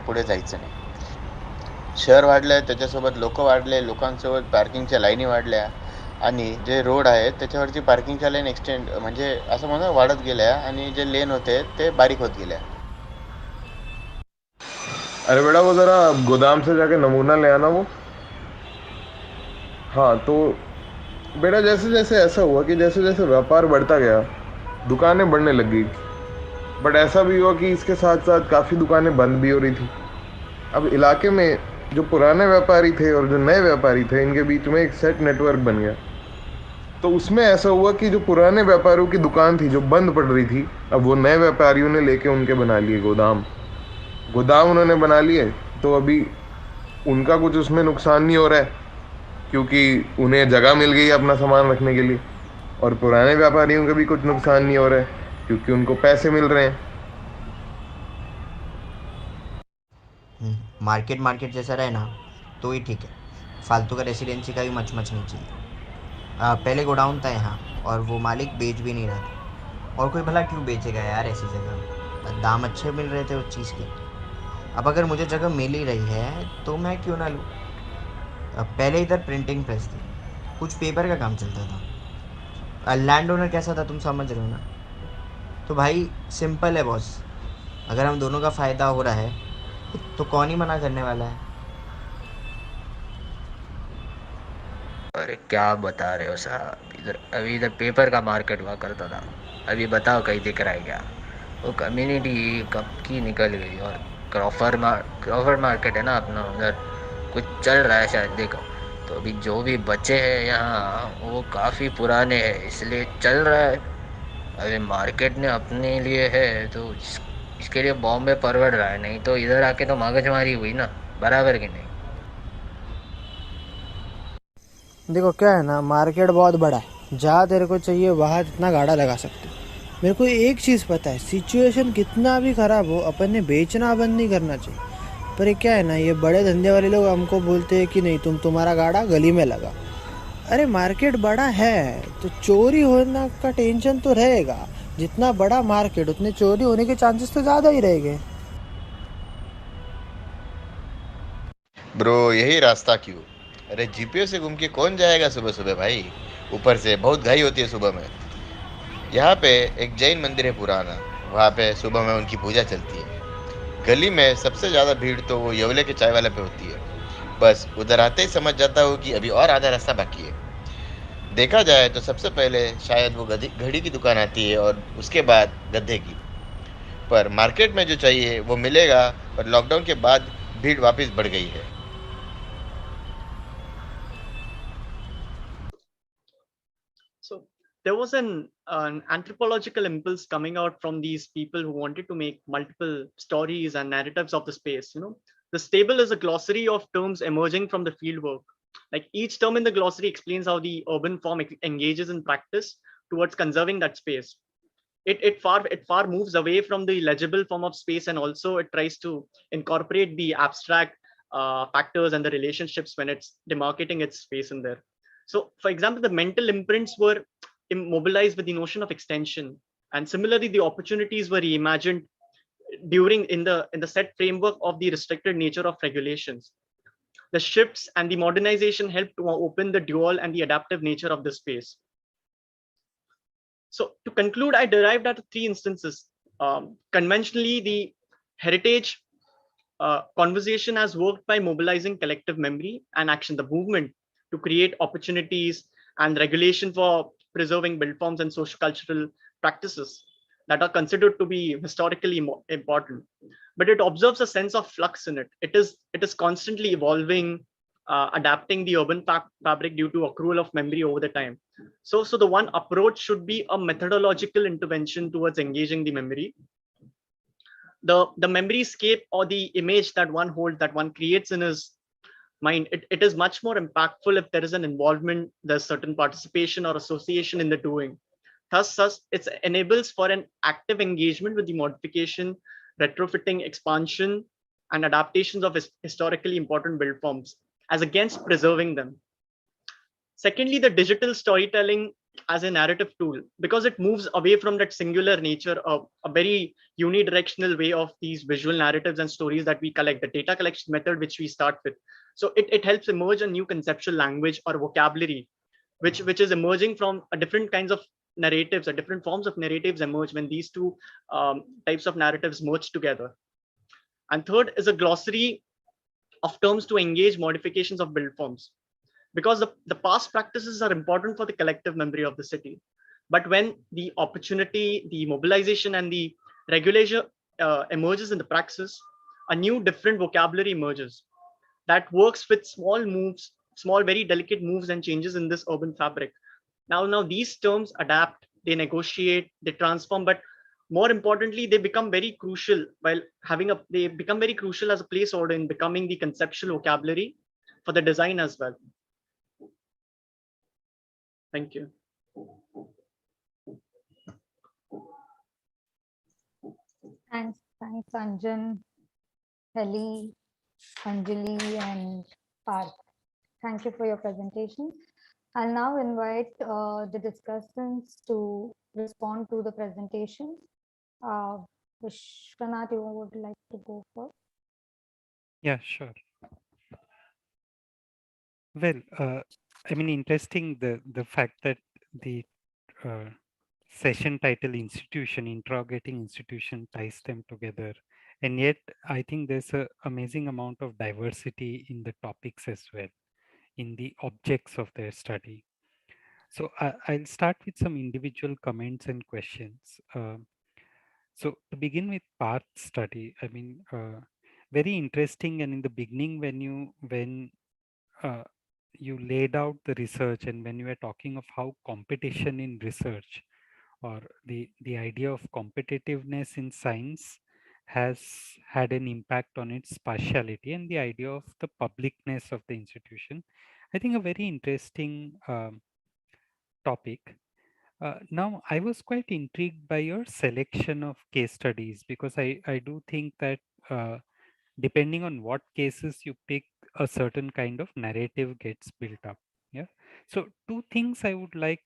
पुढे जायचं नाही। शहर वाढलं, त्याच्यासोबत लोक वाढले, लोकांसोबत पार्किंगच्या लाईनी वाढल्या आणि जे रोड आहेत त्याच्यावरती पार्किंगच्या लाईन एक्सटेंड म्हणजे असं म्हणून वाढत गेल्या आणि जे लेन होते ते बारीक होत गेल्या। अरे बेटा, वो जरा गोदाम से जाके नमूना ले आना वो। हाँ तो बेटा, जैसे जैसे ऐसा हुआ कि जैसे जैसे व्यापार बढ़ता गया दुकानें बढ़ने लग गई, बट ऐसा भी हुआ कि इसके साथ साथ काफ़ी दुकानें बंद भी हो रही थी। अब इलाके में जो पुराने व्यापारी थे और जो नए व्यापारी थे इनके बीच में एक सेट नेटवर्क बन गया। तो उसमें ऐसा हुआ कि जो पुराने व्यापारियों की दुकान थी जो बंद पड़ रही थी, अब वो नए व्यापारियों ने लेके उनके बना लिए गोदाम उन्होंने बना लिए। तो अभी उनका कुछ उसमें नुकसान नहीं हो रहा है क्योंकि उन्हें जगह मिल गई अपना सामान रखने के लिए, और पुराने व्यापारियों का भी कुछ नुकसान नहीं हो रहा है क्योंकि उनको पैसे मिल रहे हैं। मार्केट जैसा रहे ना तो ही ठीक है, फालतू का रेसिडेंसी का भी मच नहीं चाहिए। पहले गोडाउन था यहाँ और वो मालिक बेच भी नहीं रहा था, और कोई भला क्यों बेचेगा यार ऐसी जगह, दाम अच्छे मिल रहे थे उस चीज़ के। अब अगर मुझे जगह मिल ही रही है तो मैं क्यों ना लूँ। पहले इधर प्रिंटिंग प्रेस थी, कुछ पेपर का काम चलता था। लैंड ओनर कैसा था तुम समझ रहे हो ना। तो भाई सिंपल है बॉस, अगर हम दोनों का फ़ायदा हो रहा है तो कौन ही मना करने वाला है। अरे क्या बता रहे हो साहब, इधर पेपर का मार्केट हुआ करता था, अभी बताओ कहीं दिख रहा है क्या। वो कम्युनिटी कब की निकल गई। और क्रॉफर्ड मार्केट है ना अपना, उधर कुछ चल रहा है शायद, देखो। तो अभी जो भी बचे हैं यहाँ वो काफ़ी पुराने हैं इसलिए चल रहा है। अभी मार्केट ने अपने लिए है तो इसके लिए बॉम्बे परवड़ रहा है, नहीं तो इधर आके तो मगजमारी हुई ना, बराबर कि नहीं। देखो क्या है ना, मार्केट बहुत बड़ा है, जहाँ तेरे को चाहिए वहाँ जितना गाड़ा लगा सकते। मेरे को एक चीज़ पता है, सिचुएशन कितना भी ख़राब हो अपन ने बेचना बंद नहीं करना चाहिए। पर ये क्या है ना, ये बड़े धंधे वाले लोग हमको बोलते हैं कि नहीं तुम्हारा गाड़ा गली में लगा। अरे मार्केट बड़ा है तो चोरी होने का टेंशन तो रहेगा, जितना बड़ा मार्केट उतने चोरी होने के चांसेस तो ज़्यादा ही रहेंगे। ब्रो यही रास्ता क्यों? अरे जीपीओ से घूम के कौन जाएगा सुबह सुबह भाई। ऊपर से बहुत घाई होती है सुबह में। यहाँ पे एक जैन मंदिर है पुराना, वहाँ पे सुबह में उनकी पूजा चलती है। गली में सबसे ज़्यादा भीड़ तो वो यवले के चाय वाले पे होती है। बस उधर आते ही समझ जाता हूँ कि अभी और आधा रास्ता बाकी है। देखा जाए तो सबसे पहले शायद वो घड़ी की दुकान आती है और उसके बाद गद्दे की। पर मार्केट में जो चाहिए वो मिलेगा, और लॉकडाउन के बाद भीड़ वापस बढ़ गई है। So there was an anthropological impulse coming out from these people who wanted to make multiple stories and narratives of the space. The table is a glossary of terms emerging from the fieldwork. Like each term in the glossary explains how the urban form engages in practice towards conserving that space. It far moves away from the legible form of space, and also it tries to incorporate the abstract factors and the relationships when it's demarcating its space in there. So, for example, the mental imprints were immobilized with the notion of extension, and similarly, the opportunities were reimagined during in the set framework of the restricted nature of regulations. The shifts and the modernization helped to open the dual and the adaptive nature of the space. So to conclude, I derived out of three instances. Conventionally, the heritage conversation has worked by mobilizing collective memory and action, the movement to create opportunities and regulation for preserving built forms and social cultural practices that are considered to be historically important. But it observes a sense of flux in it. It is constantly evolving, adapting the urban fabric due to accrual of memory over the time. So the one approach should be a methodological intervention towards engaging the memory. The memory scape or the image that one holds, that one creates in his mind, it is much more impactful if there is an involvement, there's certain participation or association in the doing. Thus it enables for an active engagement with the modification, retrofitting, expansion, and adaptations of historically important build forms as against preserving them. Secondly, the digital storytelling as a narrative tool, because it moves away from that singular nature of a very unidirectional way of these visual narratives and stories that we collect, the data collection method which we start with. So it helps emerge a new conceptual language or vocabulary, which is emerging from a different kinds of narratives, or different forms of narratives emerge when these two types of narratives merge together. And third is a glossary of terms to engage modifications of build forms, because the past practices are important for the collective memory of the city. But when the opportunity, the mobilization, and the regulation emerges in the praxis, a new different vocabulary emerges that works with small moves, small, very delicate moves and changes in this urban fabric. Now these terms adapt, they negotiate, they transform, but more importantly, they become very crucial they become very crucial as a placeholder in becoming the conceptual vocabulary for the design as well. Thank you. Thanks, Anjan, Heli, Anjali, and Parth. Thank you for your presentation. I'll now invite the discussants to respond to the presentation. Vishwanath, you would like to go first? Yeah, sure. Well, I mean, interesting the fact that the session title institution, interrogating institution, ties them together. And yet, I think there's an amazing amount of diversity in the topics as well, in the objects of their study. So I'll start with some individual comments and questions. So to begin with Parth's study, I mean, very interesting. And in the beginning, when you laid out the research, and when you were talking of how competition in research, or the idea of competitiveness in science, has had an impact on its partiality, and the idea of the publicness of the institution, I think a very interesting topic. Now, I was quite intrigued by your selection of case studies, because I do think that depending on what cases you pick, a certain kind of narrative gets built up. Yeah. So two things I would like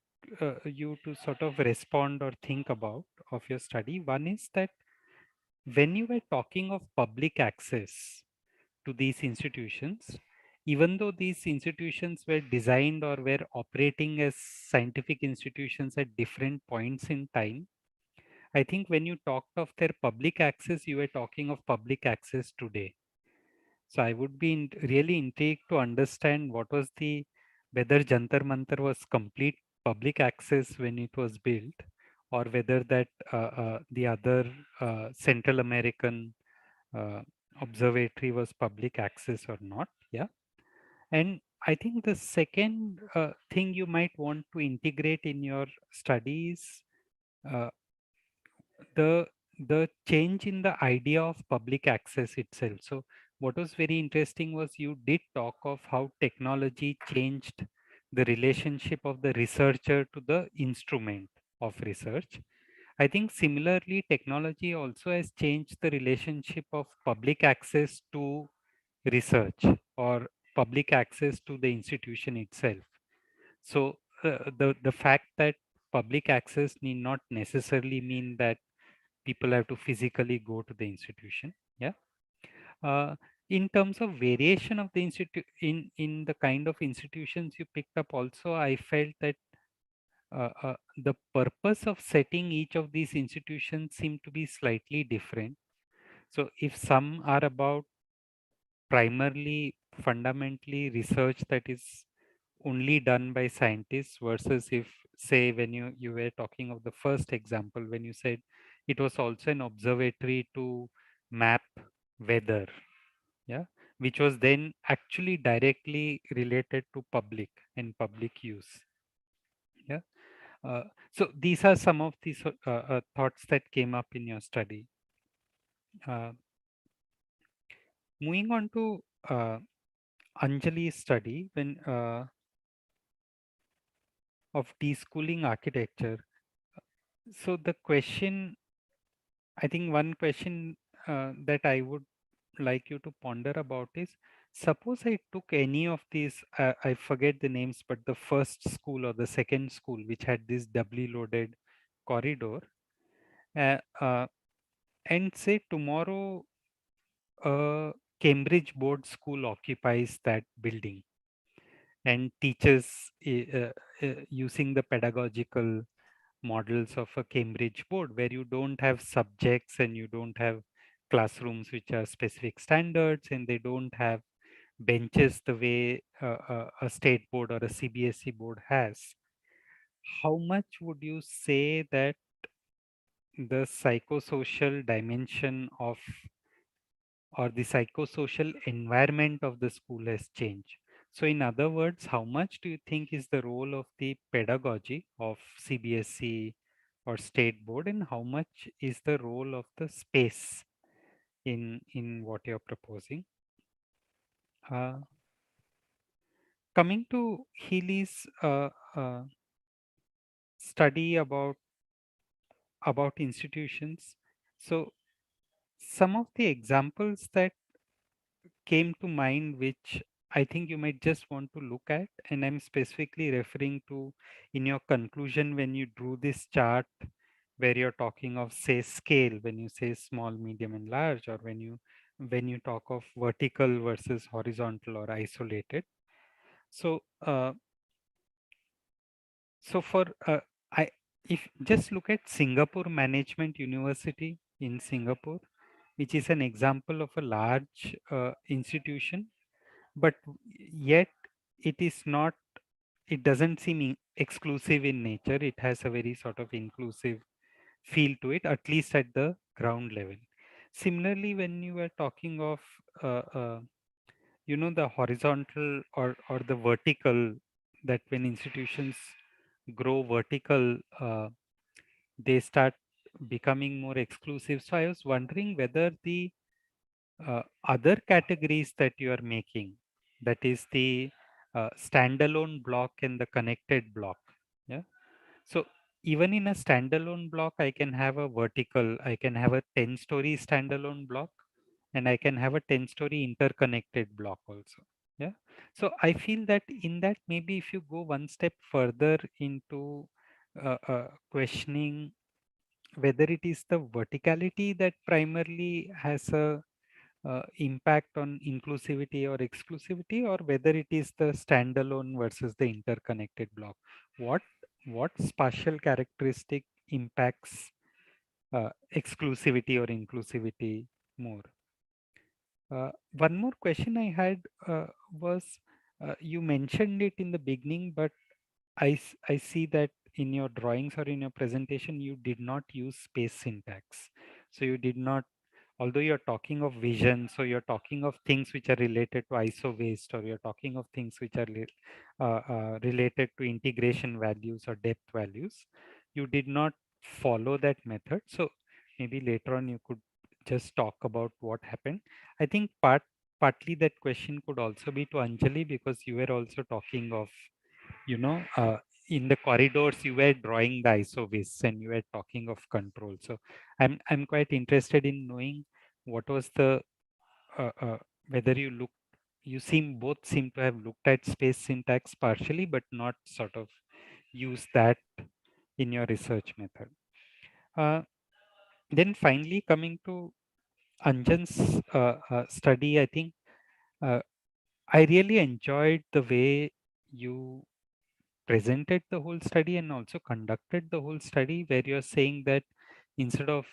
you to sort of respond or think about of your study. One is that when you were talking of public access to these institutions, even though these institutions were designed or were operating as scientific institutions at different points in time, I think when you talked of their public access, you were talking of public access today. So I would be really intrigued to understand what was whether Jantar Manta was complete public access when it was built, or whether that the other Central American uh, observatory was public access or not. Yeah. And I think the second thing you might want to integrate in your studies, uh, the change in the idea of public access itself. So what was very interesting was you did talk of how technology changed the relationship of the researcher to the instrument of research. I think similarly, technology also has changed the relationship of public access to research or public access to the institution itself. So the fact that public access need not necessarily mean that people have to physically go to the institution. Yeah. In terms of variation of the institute in the kind of institutions you picked up, also I felt that the purpose of setting each of these institutions seem to be slightly different. So if some are about primarily fundamentally research that is only done by scientists, versus if, say, when you were talking of the first example, when you said it was also an observatory to map weather, yeah, which was then actually directly related to public and public use. Yeah. So these are some of the thoughts that came up in your study. Moving on to Anjali's study, when of deschooling architecture. So the question, I think one question that I would like you to ponder about is, suppose I took any of these, I forget the names, but the first school or the second school which had this doubly loaded corridor, uh, uh, and say tomorrow a Cambridge board school occupies that building and teaches using the pedagogical models of a Cambridge board, where you don't have subjects and you don't have classrooms which are specific standards, and they don't have benches the way a state board or a CBSE board has. How much would you say that the psychosocial dimension of or the psychosocial environment of the school has changed? So in other words, how much do you think is the role of the pedagogy of CBSE or state board, and how much is the role of the space in what you're proposing? Coming to Healy's study about institutions. So some of the examples that came to mind, which I think you might just want to look at, and I'm specifically referring to in your conclusion when you drew this chart where you're talking of, say, scale, when you say small, medium, and large, or when you talk of vertical versus horizontal or isolated. So so for I if just look at Singapore Management University in Singapore, which is an example of a large institution, but yet it is not, it doesn't seem exclusive in nature. It has a very sort of inclusive feel to it, at least at the ground level. Similarly, when you were talking of the horizontal or the vertical, that when institutions grow vertical, they start becoming more exclusive. So I was wondering whether the other categories that you are making, that is the standalone block and the connected block. Yeah. So even in a standalone block, I can have a vertical, I can have a 10-story standalone block, and I can have a 10-story interconnected block also. Yeah. So I feel that in that, maybe if you go one step further into questioning whether it is the verticality that primarily has a impact on inclusivity or exclusivity, or whether it is the standalone versus the interconnected block. What spatial characteristic impacts exclusivity or inclusivity more? One more question I had was, you mentioned it in the beginning, but I see that in your drawings or in your presentation, you did not use space syntax. So you did not, although you're talking of vision, so you're talking of things which are related to iso waste, or you're talking of things which are related to integration values or depth values, you did not follow that method. So maybe later on you could just talk about what happened. I think partly that question could also be to Anjali, because you were also talking of, in the corridors you were drawing the isovis and you were talking of control. So I'm quite interested in knowing what was the whether you both seem to have looked at space syntax partially, but not sort of use that in your research method. Then finally, coming to Anjan's study, I think I really enjoyed the way you presented the whole study and also conducted the whole study, where you're saying that instead of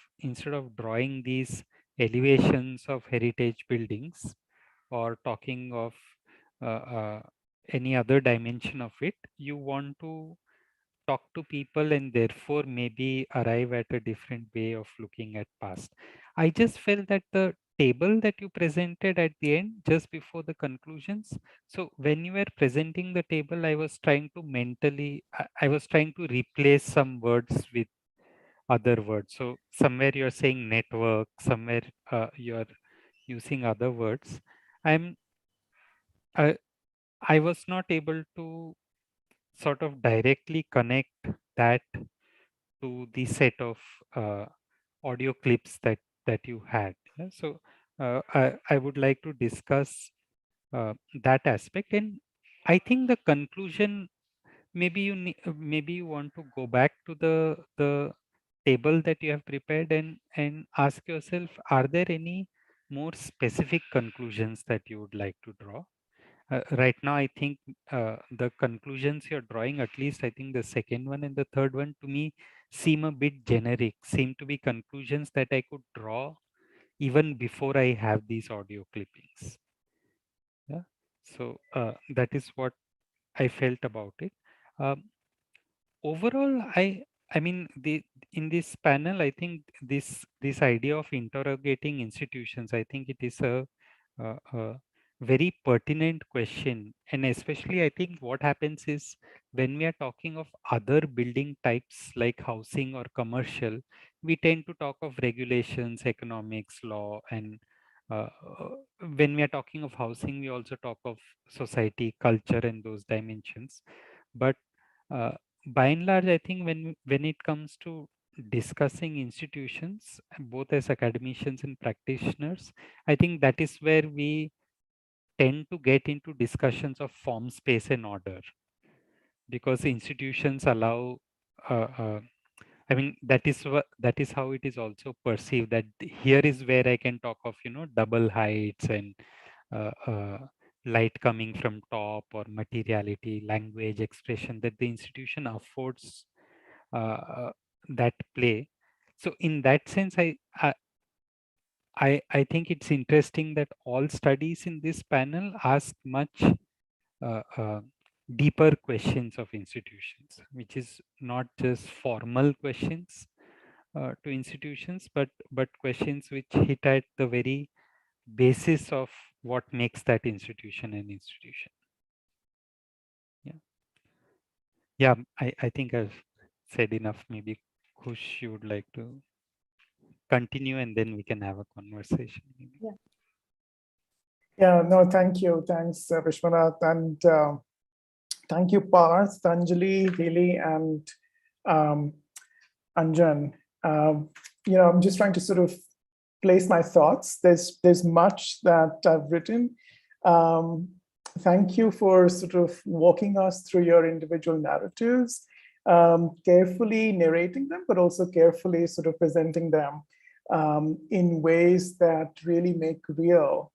drawing these elevations of heritage buildings or talking of any other dimension of it, you want to talk to people and therefore maybe arrive at a different way of looking at past. I just felt that the table that you presented at the end, just before the conclusions, so when you were presenting the table, I was trying to I was trying to replace some words with other words. So somewhere you're saying network, somewhere you're using other words. I'm I was not able to sort of directly connect that to the set of audio clips that you had. Yeah? So I would like to discuss that aspect, and I think the conclusion, maybe maybe you want to go back to the table that you have prepared and ask yourself, are there any more specific conclusions that you would like to draw? Right now, I think the conclusions you're drawing, at least I think the second one and the third one, to me seem a bit generic, seem to be conclusions that I could draw even before I have these audio clippings. Yeah. So that is what I felt about it. Overall, I mean, in this panel, I think this idea of interrogating institutions, I think it is a very pertinent question, and especially I think what happens is when we are talking of other building types like housing or commercial, we tend to talk of regulations, economics, law, and uh, when we are talking of housing, we also talk of society, culture, and those dimensions. But uh, by and large, I think when it comes to discussing institutions, both as academicians and practitioners, I think that is where we tend to get into discussions of form, space, and order, because institutions allow. I mean, that is how it is also perceived, that here is where I can talk of double heights and light coming from top, or materiality, language, expression, that the institution affords that play. So in that sense, I think it's interesting that all studies in this panel ask much deeper questions of institutions, which is not just formal questions to institutions, but questions which hit at the very basis of what makes that institution an institution. Yeah, I think I've said enough. Maybe Khush, you would like to continue, and then we can have a conversation. Maybe. Yeah, no, thank you. Thanks, Vishwanath. And thank you, Parth, Anjali, Haley, and Anjan. I'm just trying to sort of place my thoughts. There's much that I've written. Thank you for sort of walking us through your individual narratives, carefully narrating them, but also carefully sort of presenting them in ways that really make real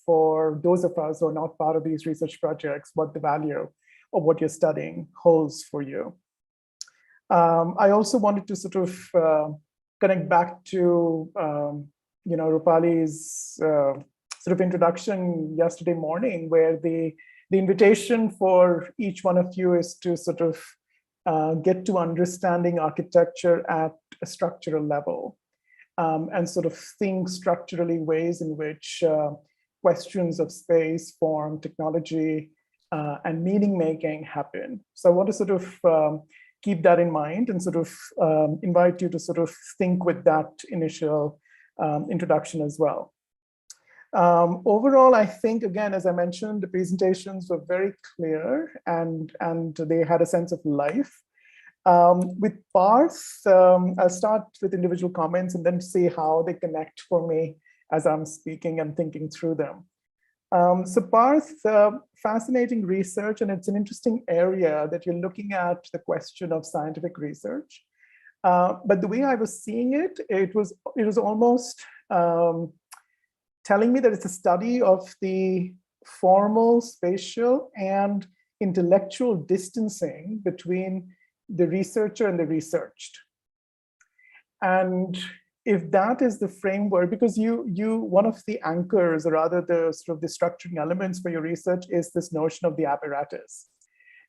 for those of us who are not part of these research projects, what the value of what you're studying holds for you. I also wanted to sort of connect back to Rupali's sort of introduction yesterday morning, where the invitation for each one of you is to sort of get to understanding architecture at a structural level, and sort of think structurally ways in which questions of space, form, technology, and meaning making happen. So I want to sort of keep that in mind and sort of invite you to sort of think with that initial introduction as well. Overall, I think, again, as I mentioned, the presentations were very clear and they had a sense of life. With Parth, I'll start with individual comments and then see how they connect for me as I'm speaking and thinking through them. So Parth, fascinating research, and it's an interesting area that you're looking at the question of scientific research. But the way I was seeing it, it was almost telling me that it's a study of the formal, spatial, and intellectual distancing between the researcher and the researched. And if that is the framework, because one of the anchors, or rather the sort of the structuring elements for your research is this notion of the apparatus.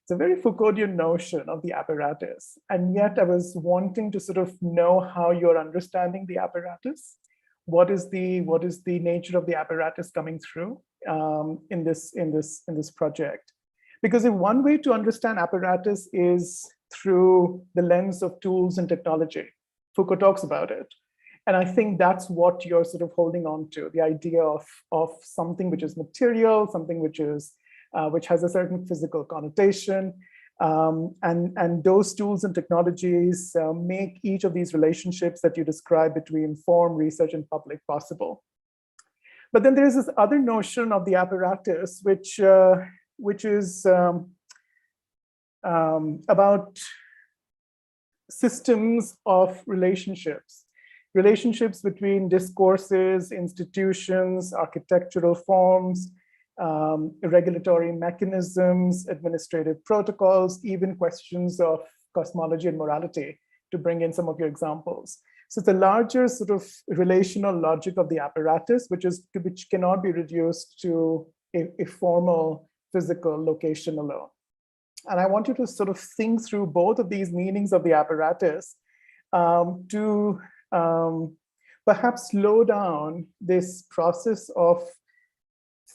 It's a very Foucauldian notion of the apparatus. And yet I was wanting to sort of know how you're understanding the apparatus. What is the nature of the apparatus coming through in this project? Because if one way to understand apparatus is through the lens of tools and technology, Foucault talks about it. And I think that's what you're sort of holding on to, the idea of something which is material, something which has a certain physical connotation. And those tools and technologies make each of these relationships that you describe between form, research, and public possible. But then there's this other notion of the apparatus, which is about systems of relationships between discourses, institutions, architectural forms, regulatory mechanisms, administrative protocols, even questions of cosmology and morality, to bring in some of your examples. So it's a larger sort of relational logic of the apparatus, which cannot be reduced to a formal physical location alone. And I want you to sort of think through both of these meanings of the apparatus to perhaps slow down this process of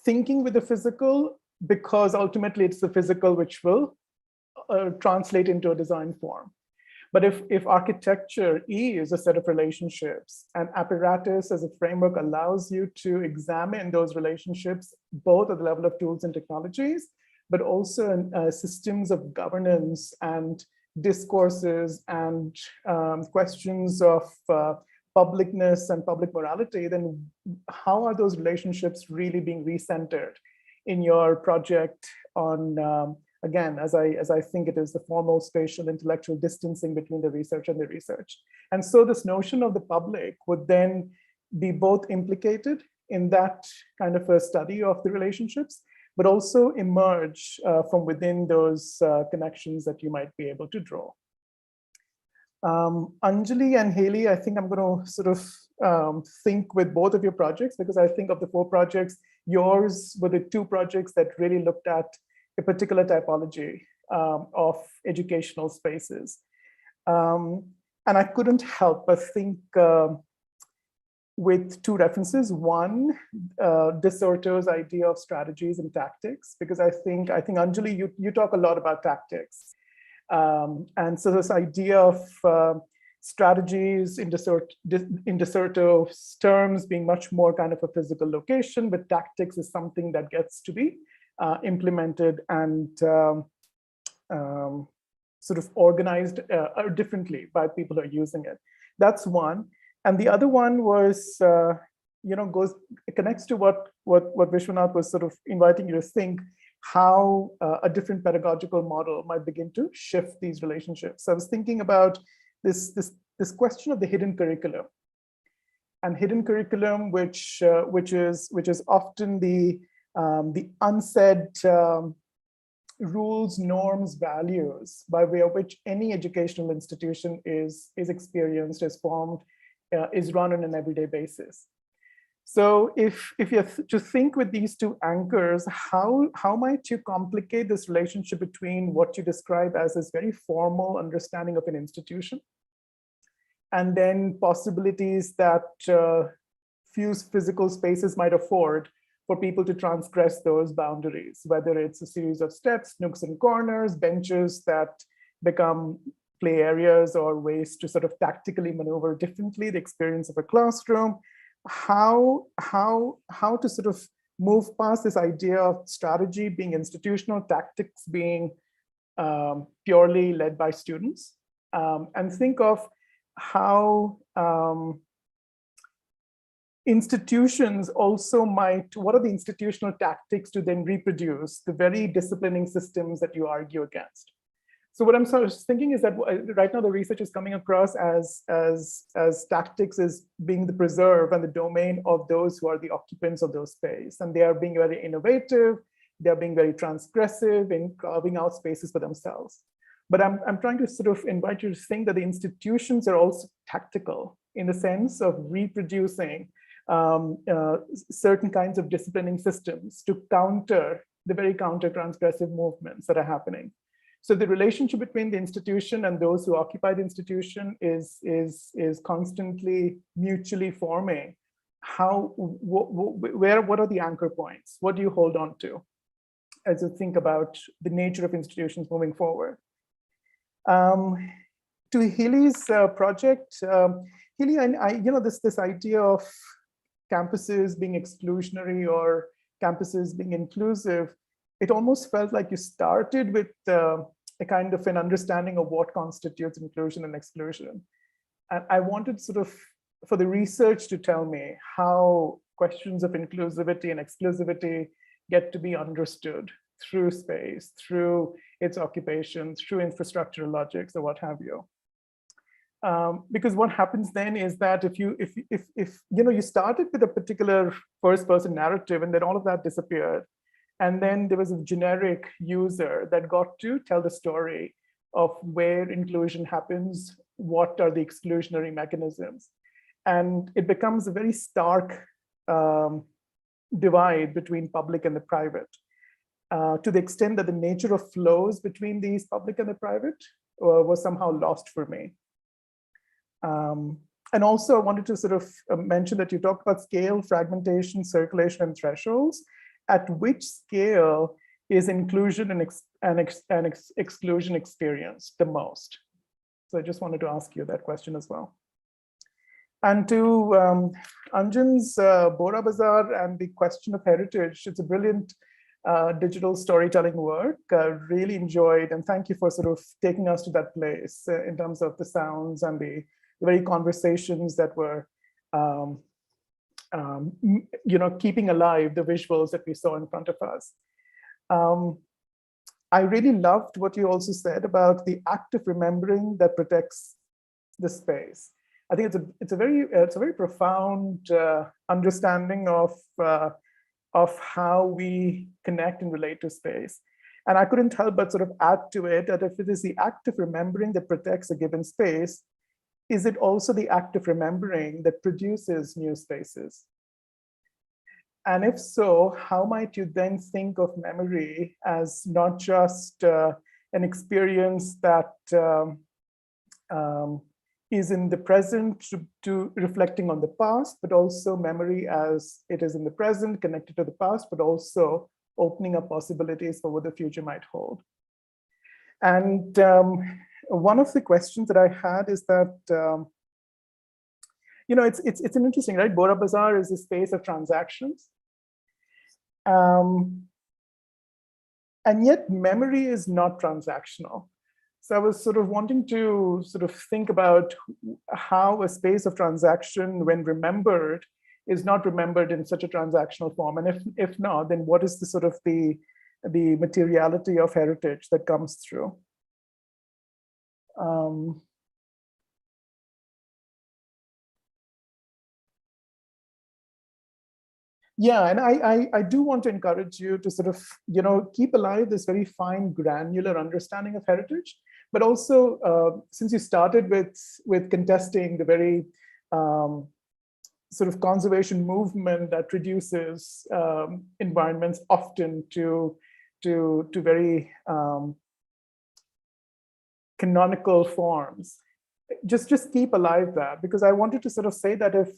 thinking with the physical, because ultimately it's the physical which will translate into a design form. But if architecture is a set of relationships, and apparatus as a framework allows you to examine those relationships, both at the level of tools and technologies, but also in systems of governance and discourses and questions of publicness and public morality, then how are those relationships really being recentered in your project on, again, as I think it is the formal, spatial, intellectual distancing between the research and the research. And so this notion of the public would then be both implicated in that kind of a study of the relationships, but also emerge from within those connections that you might be able to draw. Anjali and Haley, I think I'm going to sort of think with both of your projects, because I think of the 4 projects, yours were the 2 projects that really looked at a particular typology of educational spaces. And I couldn't help but think with 2 references. One, Disserto's idea of strategies and tactics, because I think Anjali, you talk a lot about tactics. And so this idea of strategies in Disserto's terms being much more kind of a physical location, but tactics is something that gets to be implemented and sort of organized differently by people who are using it. That's one. And the other one was, connects to what Vishwanath was sort of inviting you to think, how a different pedagogical model might begin to shift these relationships. So I was thinking about this question of the hidden curriculum. and hidden curriculum, which is often the unsaid rules, norms, values by way of which any educational institution is experienced, is formed, is run on an everyday basis. So if you have to think with these two anchors, how might you complicate this relationship between what you describe as this very formal understanding of an institution, and then possibilities that few physical spaces might afford for people to transgress those boundaries, whether it's a series of steps, nooks and corners, benches that become play areas or ways to sort of tactically maneuver differently the experience of a classroom. How to sort of move past this idea of strategy being institutional, tactics being purely led by students, and think of how institutions also might, what are the institutional tactics to then reproduce the very disciplining systems that you argue against? So what I'm sort of thinking is that right now the research is coming across as tactics is being the preserve and the domain of those who are the occupants of those space. And they are being very innovative, they're being very transgressive in carving out spaces for themselves. But I'm trying to sort of invite you to think that the institutions are also tactical in the sense of reproducing certain kinds of disciplining systems to counter the very counter-transgressive movements that are happening. So the relationship between the institution and those who occupy the institution is constantly mutually forming. What are the anchor points? What do you hold on to as you think about the nature of institutions moving forward? To Healy's project, Healy, this idea of campuses being exclusionary or campuses being inclusive, it almost felt like you started with a kind of an understanding of what constitutes inclusion and exclusion. And I wanted sort of for the research to tell me how questions of inclusivity and exclusivity get to be understood through space, through its occupation, through infrastructural logics or what have you. Because what happens then is that if you started with a particular first-person narrative and then all of that disappeared, and then there was a generic user that got to tell the story of where inclusion happens, what are the exclusionary mechanisms. And it becomes a very stark divide between public and the private, to the extent that the nature of flows between these public and the private was somehow lost for me. And also I wanted to sort of mention that you talked about scale, fragmentation, circulation, and thresholds. At which scale is inclusion and exclusion experienced the most? So I just wanted to ask you that question as well. And to Anjan's Bora Bazaar and the question of heritage, it's a brilliant digital storytelling work. Really enjoyed, and thank you for sort of taking us to that place in terms of the sounds and the very conversations that were keeping alive the visuals that we saw in front of us. I really loved what you also said about the act of remembering that protects the space. I think it's a very profound understanding of how we connect and relate to space. And I couldn't help but sort of add to it that if it is the act of remembering that protects a given space, is it also the act of remembering that produces new spaces? And if so, how might you then think of memory as not just an experience that is in the present to reflecting on the past, but also memory as it is in the present, connected to the past, but also opening up possibilities for what the future might hold. And one of the questions that I had is that, it's an interesting, right? Bora Bazaar is a space of transactions. And yet memory is not transactional. So I was sort of wanting to sort of think about how a space of transaction, when remembered, is not remembered in such a transactional form. And if not, then what is the sort of the materiality of heritage that comes through? Yeah, and I do want to encourage you to sort of, keep alive this very fine, granular understanding of heritage, but also since you started with contesting the very sort of conservation movement that reduces environments often to very canonical forms. Just keep alive that, because I wanted to sort of say that if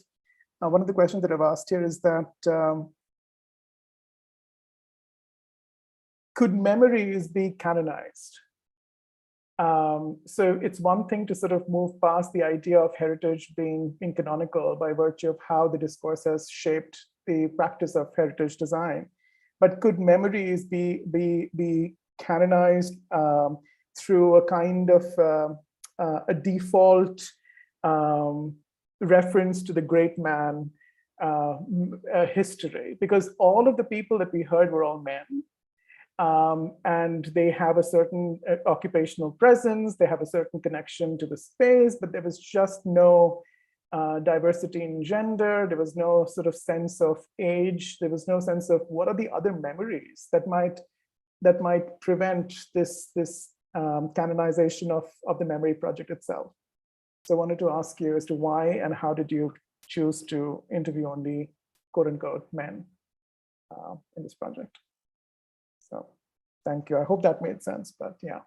one of the questions that I've asked here is that could memories be canonized? So it's one thing to sort of move past the idea of heritage being canonical by virtue of how the discourse has shaped the practice of heritage design, but could memories be canonized through a kind of a default reference to the great man history? Because all of the people that we heard were all men. And they have a certain occupational presence, they have a certain connection to the space, but there was just no diversity in gender, there was no sort of sense of age, there was no sense of what are the other memories that might prevent this canonization of the memory project itself. So I wanted to ask you as to why and how did you choose to interview only quote unquote men in this project? So thank you. I hope that made sense, but yeah.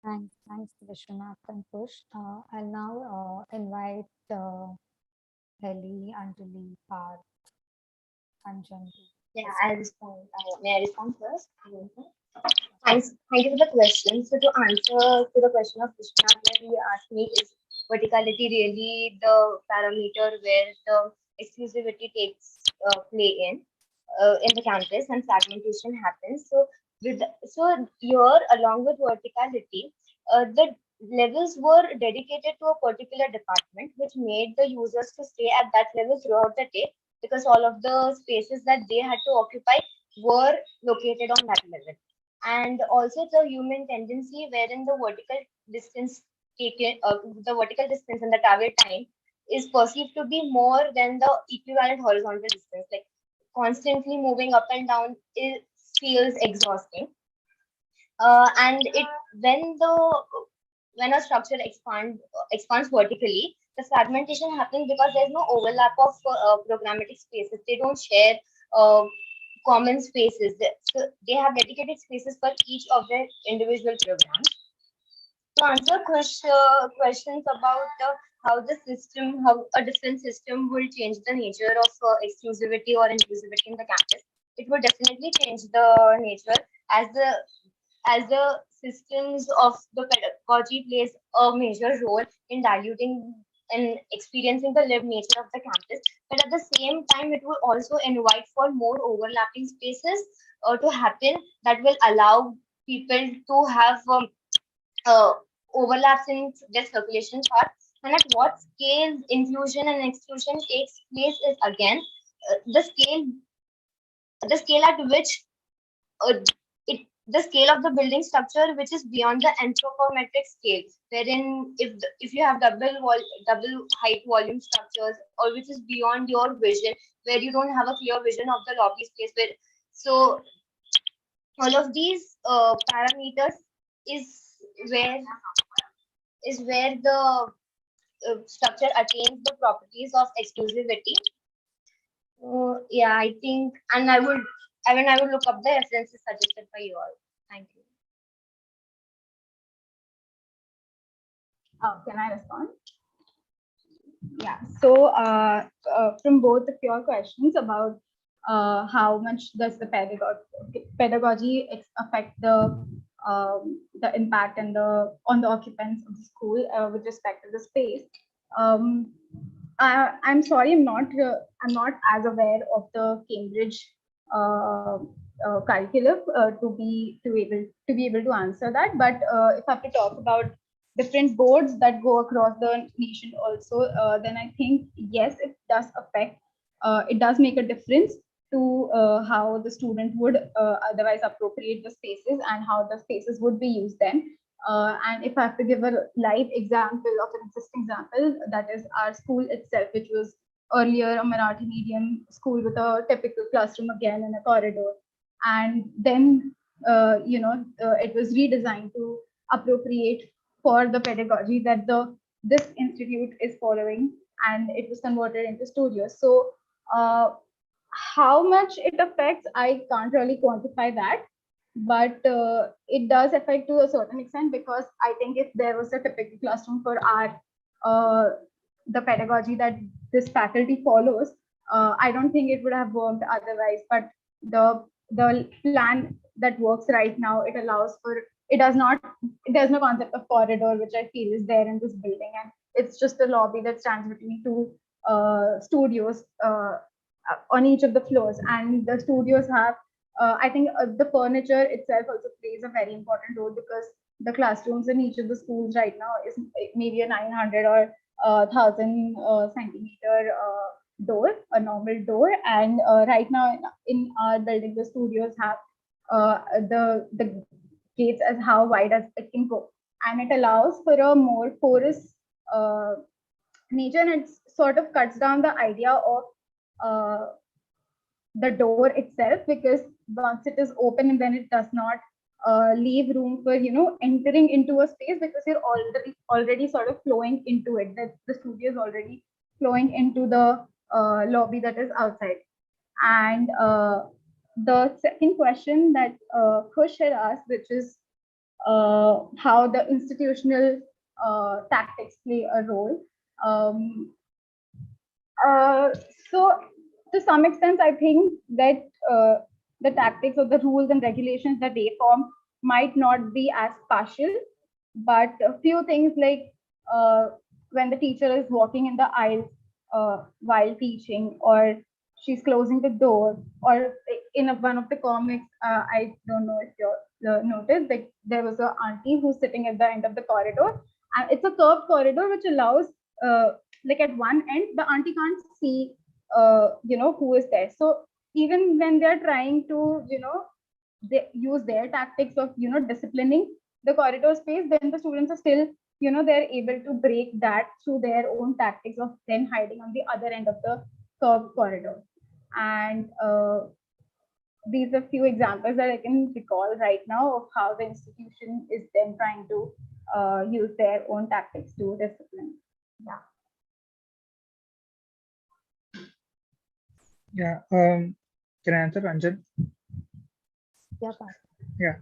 Thanks, Vishwanath and Push. I'll now invite Heli, Anjali, Parth, Anjan. Yeah, I'll respond. May I respond first? Thank you for the question. So to answer to the question of Vishwanath, that he asked me, is verticality really the parameter where the exclusivity takes play in the campus and fragmentation happens? So here, along with verticality, the levels were dedicated to a particular department, which made the users to stay at that level throughout the day, because all of the spaces that they had to occupy were located on that level. And also it's a human tendency wherein the vertical distance taken, the vertical distance and the travel time is perceived to be more than the equivalent horizontal distance. Like constantly moving up and down, it feels exhausting. And when a structure expands vertically, the fragmentation happens because there's no overlap of programmatic spaces. They don't share common spaces. So they have dedicated spaces for each of their individual programs. To answer questions about how a different system will change the nature of exclusivity or inclusivity in the campus, it will definitely change the nature as the systems of the pedagogy plays a major role in diluting and experiencing the lived nature of the campus. But at the same time, it will also invite for more overlapping spaces to happen that will allow people to have overlaps in their circulation path. And at what scale inclusion and exclusion takes place is again the scale at which the scale of the building structure, which is beyond the anthropometric scale, wherein if you have double height volume structures, or which is beyond your vision, where you don't have a clear vision of the lobby space, so all of these parameters is where the structure attains the properties of exclusivity. Yeah, I think, and I would look up the references suggested by you all. Thank you. Can I respond? Yeah. So from both of your questions about how much does the pedagogy affect the impact and on the occupants of the school with respect to the space. I'm sorry, I'm not as aware of the Cambridge curriculum to be able to answer that. But if I have to talk about different boards that go across the nation also, then I think yes, it does affect. It does make a difference to how the student would otherwise appropriate the spaces and how the spaces would be used then. And if I have to give a live example of an existing example, that is our school itself, which was earlier a Marathi medium school with a typical classroom again in a corridor. And then, it was redesigned to appropriate for the pedagogy that this institute is following, and it was converted into studios. So how much it affects, I can't really quantify that, but it does affect to a certain extent, because I think if there was a typical classroom for our the pedagogy that this faculty follows, I don't think it would have worked otherwise. But the plan that works right now, it allows for, there's no concept of corridor, which I feel is there in this building, and it's just a lobby that stands between two studios on each of the floors. And the studios have, I think the furniture itself also plays a very important role, because the classrooms in each of the schools right now is maybe a 900 or 1000 centimeter door, a normal door. And right now in our building, the studios have the gates as how wide as it can go, and it allows for a more porous nature, and it sort of cuts down the idea of the door itself, because once it is open, and then it does not leave room for entering into a space, because you're already sort of flowing into it, that the studio is already flowing into the lobby that is outside. And the second question that Khush had asked, which is how the institutional tactics play a role. So to some extent, I think that the tactics or the rules and regulations that they form might not be as partial, but a few things like when the teacher is walking in the aisles while teaching, or she's closing the door, or in one of the comics, I don't know if you noticed, that there was an auntie who's sitting at the end of the corridor, and it's a curved corridor which allows, like at one end, the auntie can't see, who is there. So even when they're trying to, they use their tactics of, disciplining the corridor space, then the students are still, they're able to break that through their own tactics of then hiding on the other end of the curved corridor. And these are few examples that I can recall right now of how the institution is then trying to use their own tactics to discipline. Yeah. Yeah. Can I answer, Anjan? Yeah. Yeah.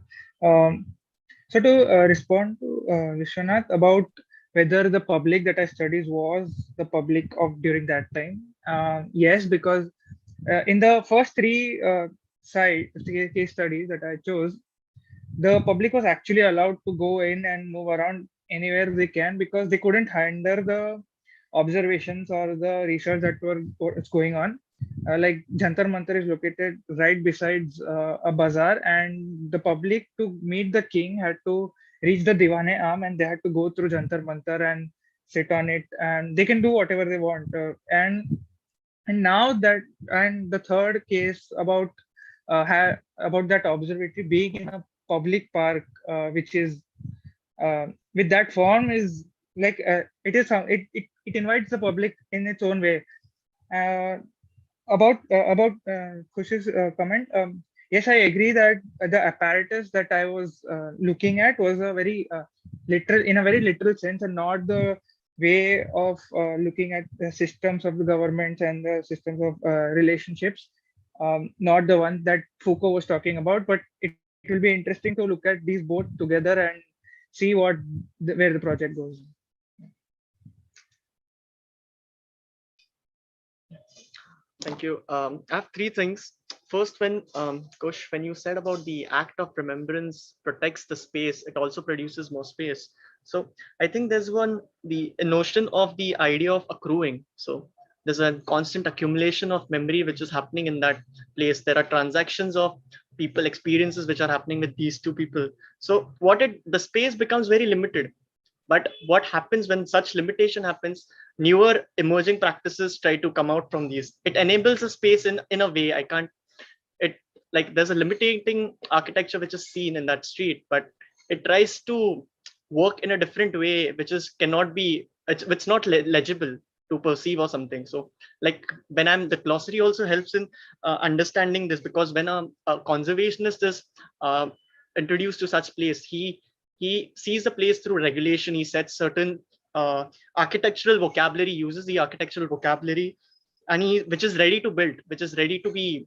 So to respond to Vishwanath about whether the public that I studied was the public of during that time, yes, because in the first three case studies that I chose, the public was actually allowed to go in and move around anywhere they can, because they couldn't hinder the observations or the research that was going on. Like Jantar Manta is located right besides a bazaar, and the public to meet the king had to reach the Diwane Arm, and they had to go through Jantar Manta and sit on it, and they can do whatever they want. And now that, and the third case about that observatory being in a public park, which is with that form, is like it invites the public in its own way. About Khush's comment, yes, I agree that the apparatus that I was looking at was a very in a very literal sense, and not the way of looking at the systems of the governments and the systems of relationships, not the one that Foucault was talking about. But it will be interesting to look at these both together and see where the project goes. Thank you. I have three things. First, when Kush, when you said about the act of remembrance protects the space, it also produces more space. So I think there's the notion of the idea of accruing. So there's a constant accumulation of memory which is happening in that place. There are transactions of people experiences which are happening with these two people. So the space becomes very limited. But what happens when such limitation happens? Newer emerging practices try to come out from these. It enables a space in a way like there's a limiting architecture which is seen in that street, but it tries to work in a different way, which is it's not legible. to perceive or something. So like when the glossary also helps in understanding this, because when a conservationist is introduced to such place, he sees the place through regulation. He sets certain architectural vocabulary, uses the architectural vocabulary, and which is ready to build, which is ready to be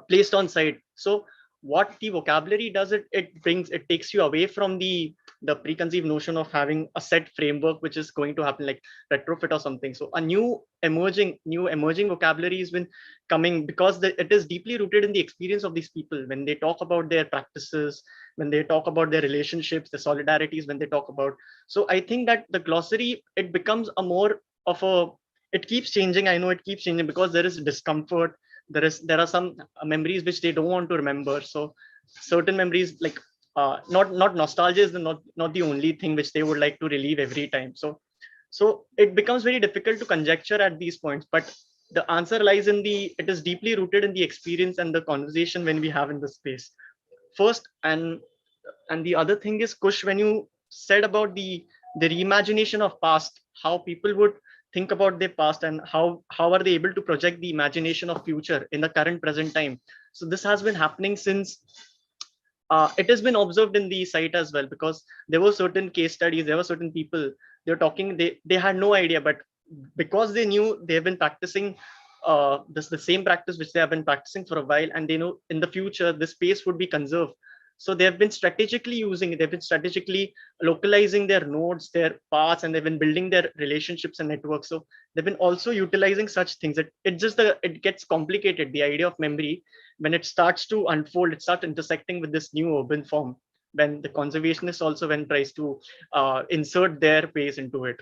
placed on site. So what the vocabulary does, it takes you away from the preconceived notion of having a set framework which is going to happen, like retrofit or something. So a new emerging vocabulary has been coming, because it is deeply rooted in the experience of these people. When they talk about their practices, when they talk about their relationships, the solidarities, when they talk about. So I think that the glossary, it becomes a more of a, it keeps changing. I know it keeps changing because there is discomfort. There are some memories which they don't want to remember. So certain memories, like not nostalgia is not the only thing which they would like to relieve every time. So it becomes very difficult to conjecture at these points, but the answer lies in it is deeply rooted in the experience and the conversation when we have in the space first. And the other thing is, Kush, when you said about the reimagination of past, how people would think about their past and how are they able to project the imagination of future in the current present time. So this has been happening since it has been observed in the site as well, because there were certain case studies, there were certain people, they were talking, they had no idea, but because they knew, they have been practicing the same practice which they have been practicing for a while, and they know in the future the space would be conserved. So they have been strategically using it, they've been strategically localizing their nodes, their paths, and they've been building their relationships and networks. So they've been also utilizing such things. It gets complicated, the idea of memory, when it starts to unfold, it starts intersecting with this new urban form, when the conservationist also tries to insert their ways into it.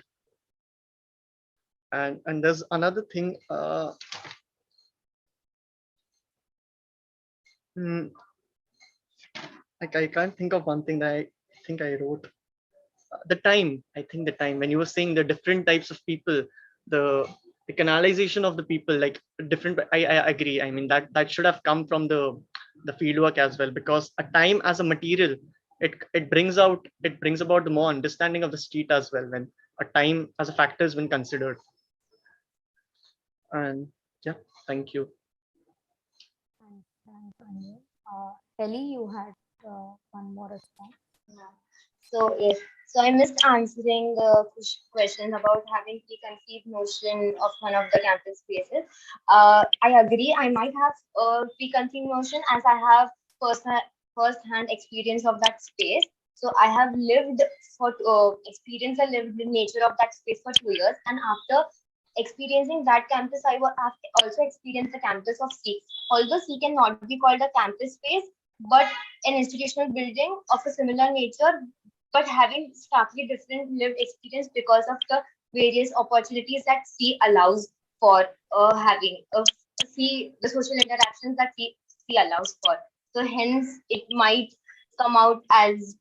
And there's another thing. Like I can't think of one thing that I think I wrote. The time when you were saying the different types of people, the canalization of the people, like different. I agree. I mean that should have come from the fieldwork as well, because a time as a material, it brings about the more understanding of the street as well, when a time as a factor has been considered. And yeah, thank you. Thanks, Anjan. Ellie, you had one more response. Yeah. So yes, so I missed answering the questions about having preconceived notion of one of the campus spaces. I agree. I might have a preconceived notion, as I have first-hand experience of that space. So I have lived experience and lived the nature of that space for 2 years, and after experiencing that campus, I have also experienced the campus of C. Although C cannot be called a campus space, but an institutional building of a similar nature, but having starkly different lived experience because of the various opportunities that C allows for having the social interactions that C allows for. So hence it might come out as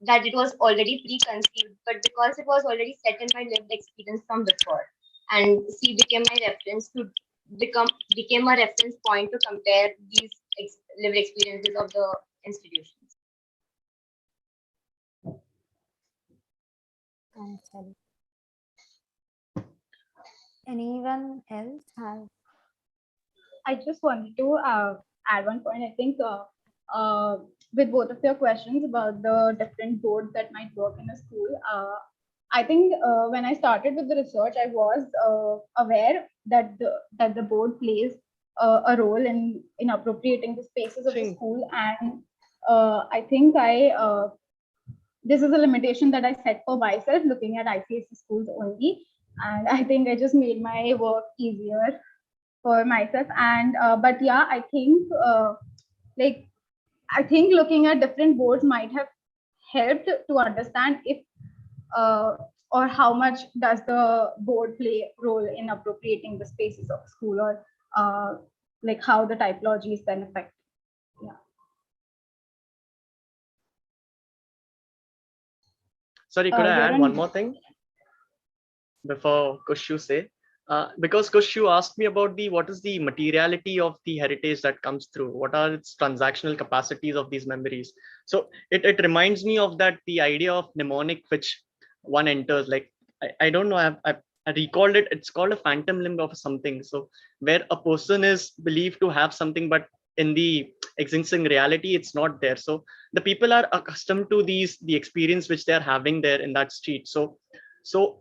that it was already preconceived, but because it was already set in my lived experience from before, and C became my reference became a reference point to compare these lived experiences of the institutions. Thanks, Ellie. Anyone else have? I just wanted to add one point. I think with both of your questions about the different boards that might work in a school, I think when I started with the research, I was aware that the board plays a role in appropriating the spaces of the school, and I think this is a limitation that I set for myself, looking at ICSE schools only, and I think I just made my work easier for myself. And but yeah, I think looking at different boards might have helped to understand if or how much does the board play a role in appropriating the spaces of school, or like how the typology is then affected. Yeah. Sorry, could I add one more thing before Kushu say? Because Kushu asked me about what is the materiality of the heritage that comes through, what are its transactional capacities of these memories. So it reminds me of the idea of mnemonic which one enters, like I don't know, I recalled it. It's called a phantom limb of something. So where a person is believed to have something, but in the existing reality, it's not there. So the people are accustomed to the experience which they're having there in that street. So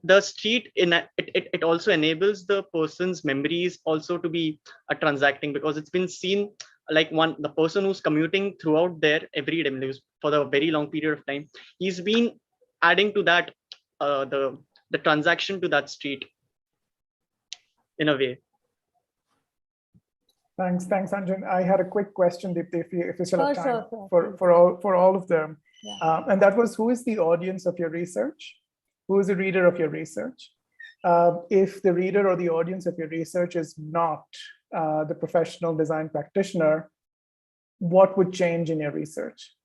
the street it also enables the person's memories also to be transacting, because it's been seen like the person who's commuting throughout there every day for the very long period of time, he's been adding to that the transaction to that street in a way. Thanks, Anjan. I had a quick question, Deepthi, if you still have time Sure. for all of them. Yeah. And that was, who is the audience of your research? Who is the reader of your research? If the reader or the audience of your research is not the professional design practitioner, what would change in your research?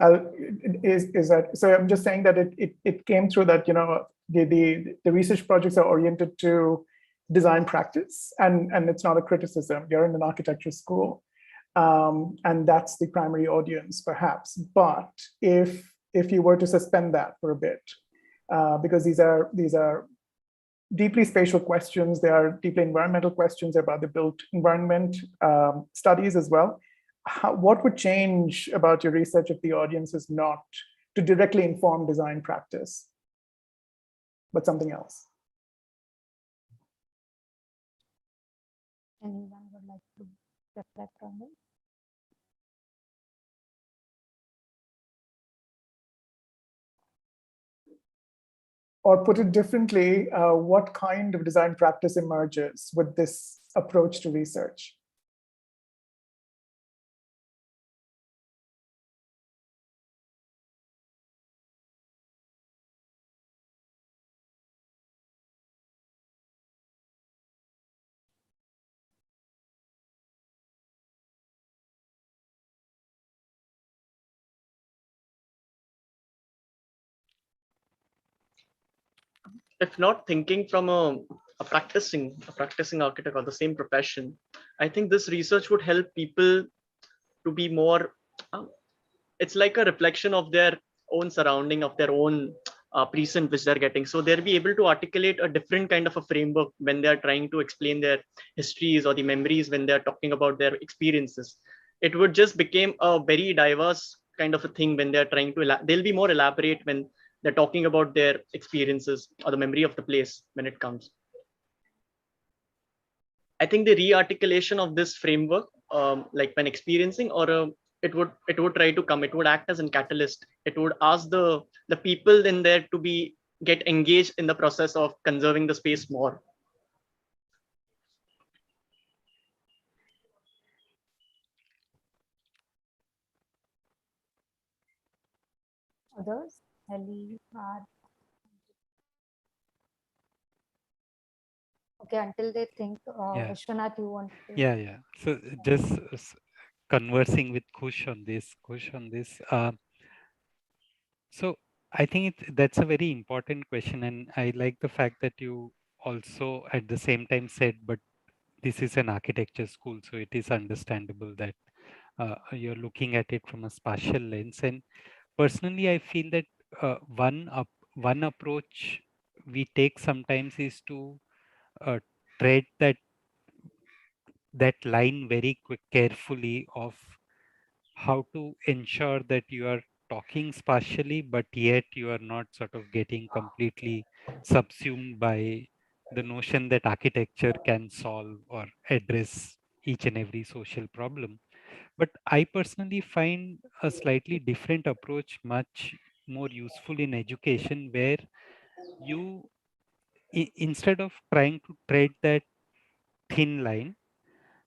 Is that so? I'm just saying that it came through that, you know, the research projects are oriented to design practice, and it's not a criticism. You're in an architecture school, and that's the primary audience, perhaps. But if you were to suspend that for a bit, because these are deeply spatial questions, they are deeply environmental questions about the built environment studies as well. What would change about your research if the audience is not to directly inform design practice, but something else? Anyone would like to reflect on this? Or put it differently, what kind of design practice emerges with this approach to research? If not thinking from a practicing architect or the same profession, I think this research would help people to be more it's like a reflection of their own surrounding, of their own present which they're getting. So they'll be able to articulate a different kind of a framework when they're trying to explain their histories or the memories, when they're talking about their experiences. It would just become a very diverse kind of a thing when they're trying to they'll be more elaborate when they're talking about their experiences or the memory of the place when it comes. I think the re-articulation of this framework, like when experiencing, or it would try to come. It would act as a catalyst. It would ask the people in there to get engaged in the process of conserving the space more. Others, Ellie, okay, until they think, Vishwanath, you want to? Yeah. So just conversing with Kush on this. So I think that's a very important question, and I like the fact that you also at the same time said, but this is an architecture school, so it is understandable that you're looking at it from a spatial lens. And personally, I feel that one approach we take sometimes is to tread that line very carefully of how to ensure that you are talking spatially, but yet you are not sort of getting completely subsumed by the notion that architecture can solve or address each and every social problem. But I personally find a slightly different approach much more useful in education, where you, instead of trying to tread that thin line,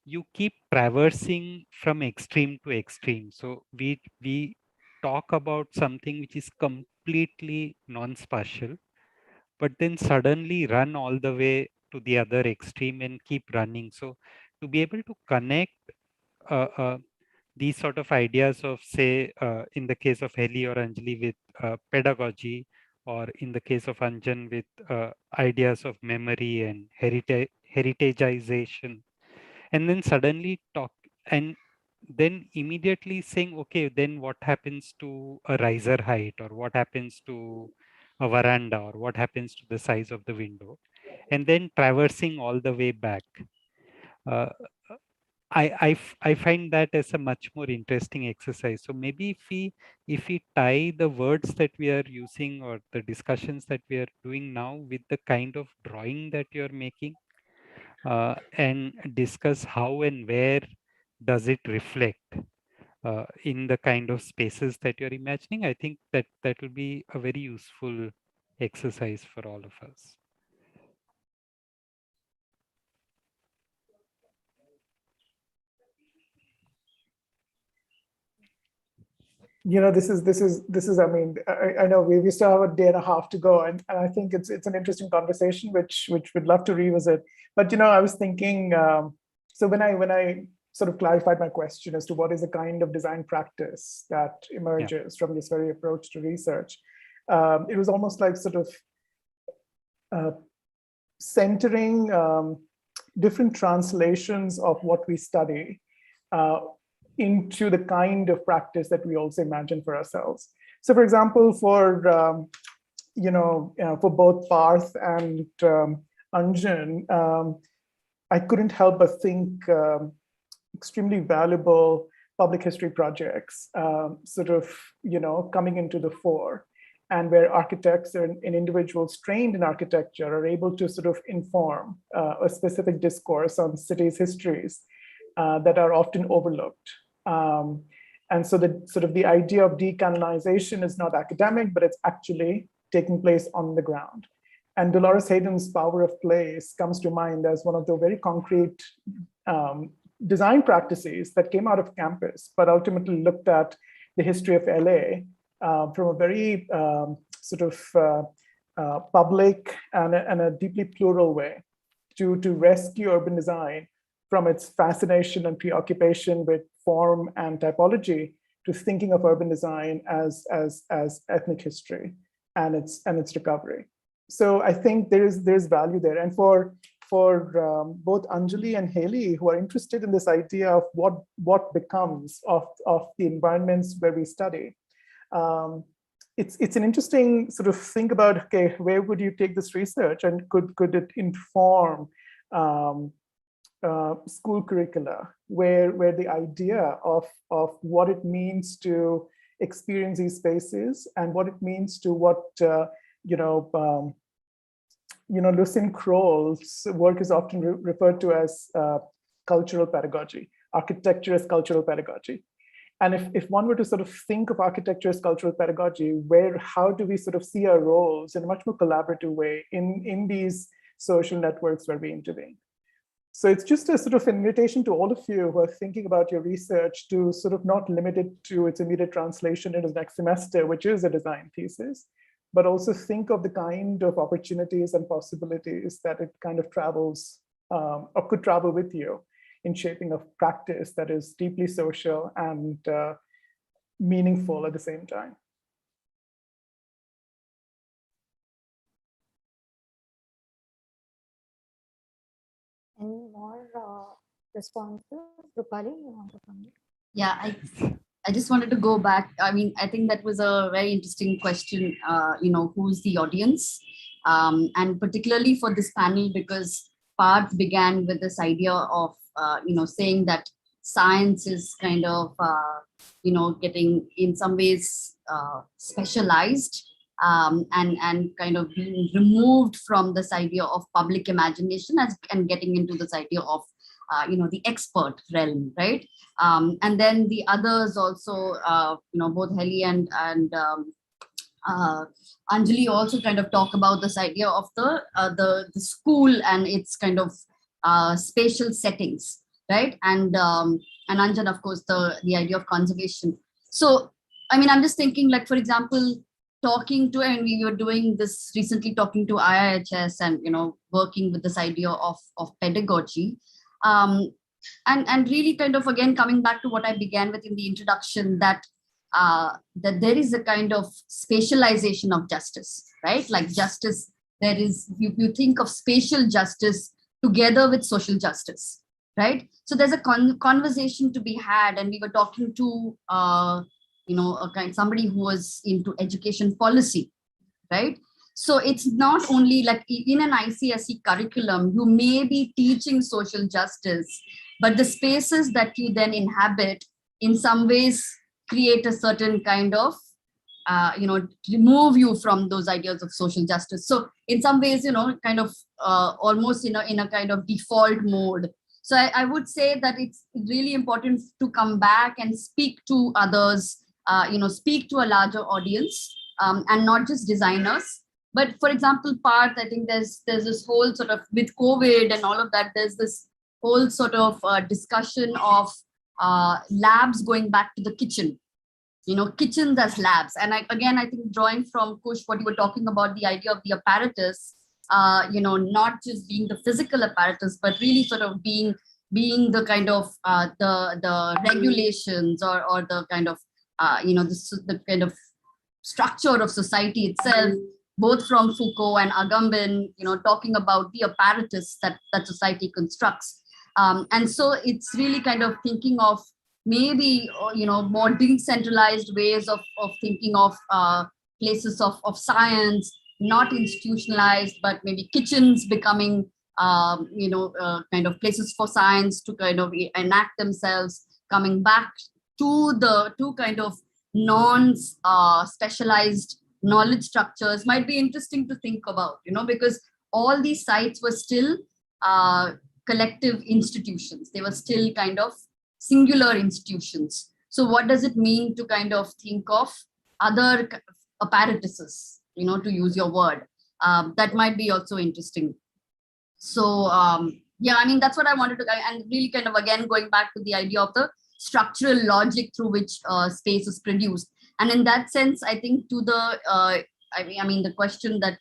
you keep traversing from extreme to extreme. So we talk about something which is completely non-spatial, but then suddenly run all the way to the other extreme and keep running. So to be able to connect these sort of ideas of, say, in the case of Heli or Anjali with pedagogy, or in the case of Anjan with ideas of memory and heritageization, and then suddenly talk and then immediately saying, okay, then what happens to a riser height, or what happens to a veranda, or what happens to the size of the window, and then traversing all the way back. Uh, I find that as a much more interesting exercise. So maybe if we tie the words that we are using, or the discussions that we are doing now, with the kind of drawing that you are making, and discuss how and where does it reflect in the kind of spaces that you're imagining, I think that will be a very useful exercise for all of us. This is, I mean, I know we still have a day and a half to go, and I think it's an interesting conversation which we'd love to revisit. But I was thinking, so when I sort of clarified my question as to what is the kind of design practice that emerges from this very approach to research, it was almost like sort of centering different translations of what we study into the kind of practice that we also imagine for ourselves. So, for example, for for both Parth and Anjan, I couldn't help but think extremely valuable public history projects sort of coming into the fore, and where architects and individuals trained in architecture are able to sort of inform a specific discourse on cities' histories that are often overlooked. And so the idea of decanonization is not academic, but it's actually taking place on the ground. And Dolores Hayden's Power of Place comes to mind as one of the very concrete design practices that came out of campus, but ultimately looked at the history of LA from a very sort of public and a deeply plural way to rescue urban design from its fascination and preoccupation with form and typology to thinking of urban design as ethnic history and its recovery. So I think there's value there. And for both Anjali and Haley, who are interested in this idea of what becomes of the environments where we study, it's an interesting sort of think about, okay, where would you take this research, and could it inform school curricula, where the idea of what it means to experience these spaces and what it means to what Lucien Kroll's work is often referred to as cultural pedagogy, architecture as cultural pedagogy. And if one were to sort of think of architecture as cultural pedagogy, how do we sort of see our roles in a much more collaborative way in these social networks where we intervene? So it's just a sort of invitation to all of you who are thinking about your research to sort of not limit it to its immediate translation into the next semester, which is a design thesis, but also think of the kind of opportunities and possibilities that it kind of travels or could travel with you in shaping a practice that is deeply social and meaningful at the same time. Any more responses? Rupali, you want to come in? Yeah, I just wanted to go back. I mean, I think that was a very interesting question, who's the audience? And particularly for this panel, because Parth began with this idea of, saying that science is kind of, getting in some ways specialized and kind of being removed from this idea of public imagination and getting into this idea of the expert realm, right? And then the others also, both Heli and Anjali also kind of talk about this idea of the school and its kind of spatial settings, right? And Anjan, of course, the idea of conservation. So, I mean, I'm just thinking, like, for example, and we were doing this recently, talking to IIHS and working with this idea of pedagogy. And really kind of, again, coming back to what I began with in the introduction, that there is a kind of spatialization of justice, right? Like justice, there is, you think of spatial justice together with social justice, right? So there's a conversation to be had, and we were talking to somebody who was into education policy, right? So it's not only like in an ICSE curriculum, you may be teaching social justice, but the spaces that you then inhabit in some ways create a certain kind of, remove you from those ideas of social justice. So in some ways, kind of almost in a kind of default mode. So I would say that it's really important to come back and speak to others, speak to a larger audience, and not just designers. But for example, Parth, I think there's this whole sort of, with COVID and all of that, there's this whole sort of discussion of labs going back to the kitchen, kitchens as labs. And I think drawing from Kush, what you were talking about, the idea of the apparatus, not just being the physical apparatus, but really sort of being the kind of the regulations or the kind of, the kind of structure of society itself, both from Foucault and Agamben, talking about the apparatus that society constructs. And so it's really kind of thinking of maybe, more decentralized ways of thinking of places of science, not institutionalized, but maybe kitchens becoming, kind of places for science to kind of enact themselves, coming back to kind of non-specialized knowledge structures might be interesting to think about, because all these sites were still collective institutions. They were still kind of singular institutions. So what does it mean to kind of think of other apparatuses, to use your word? That might be also interesting. So yeah, I mean, that's what I wanted to, and really kind of, again, going back to the idea of the structural logic through which space is produced. And in that sense, I think to the, I mean, the question that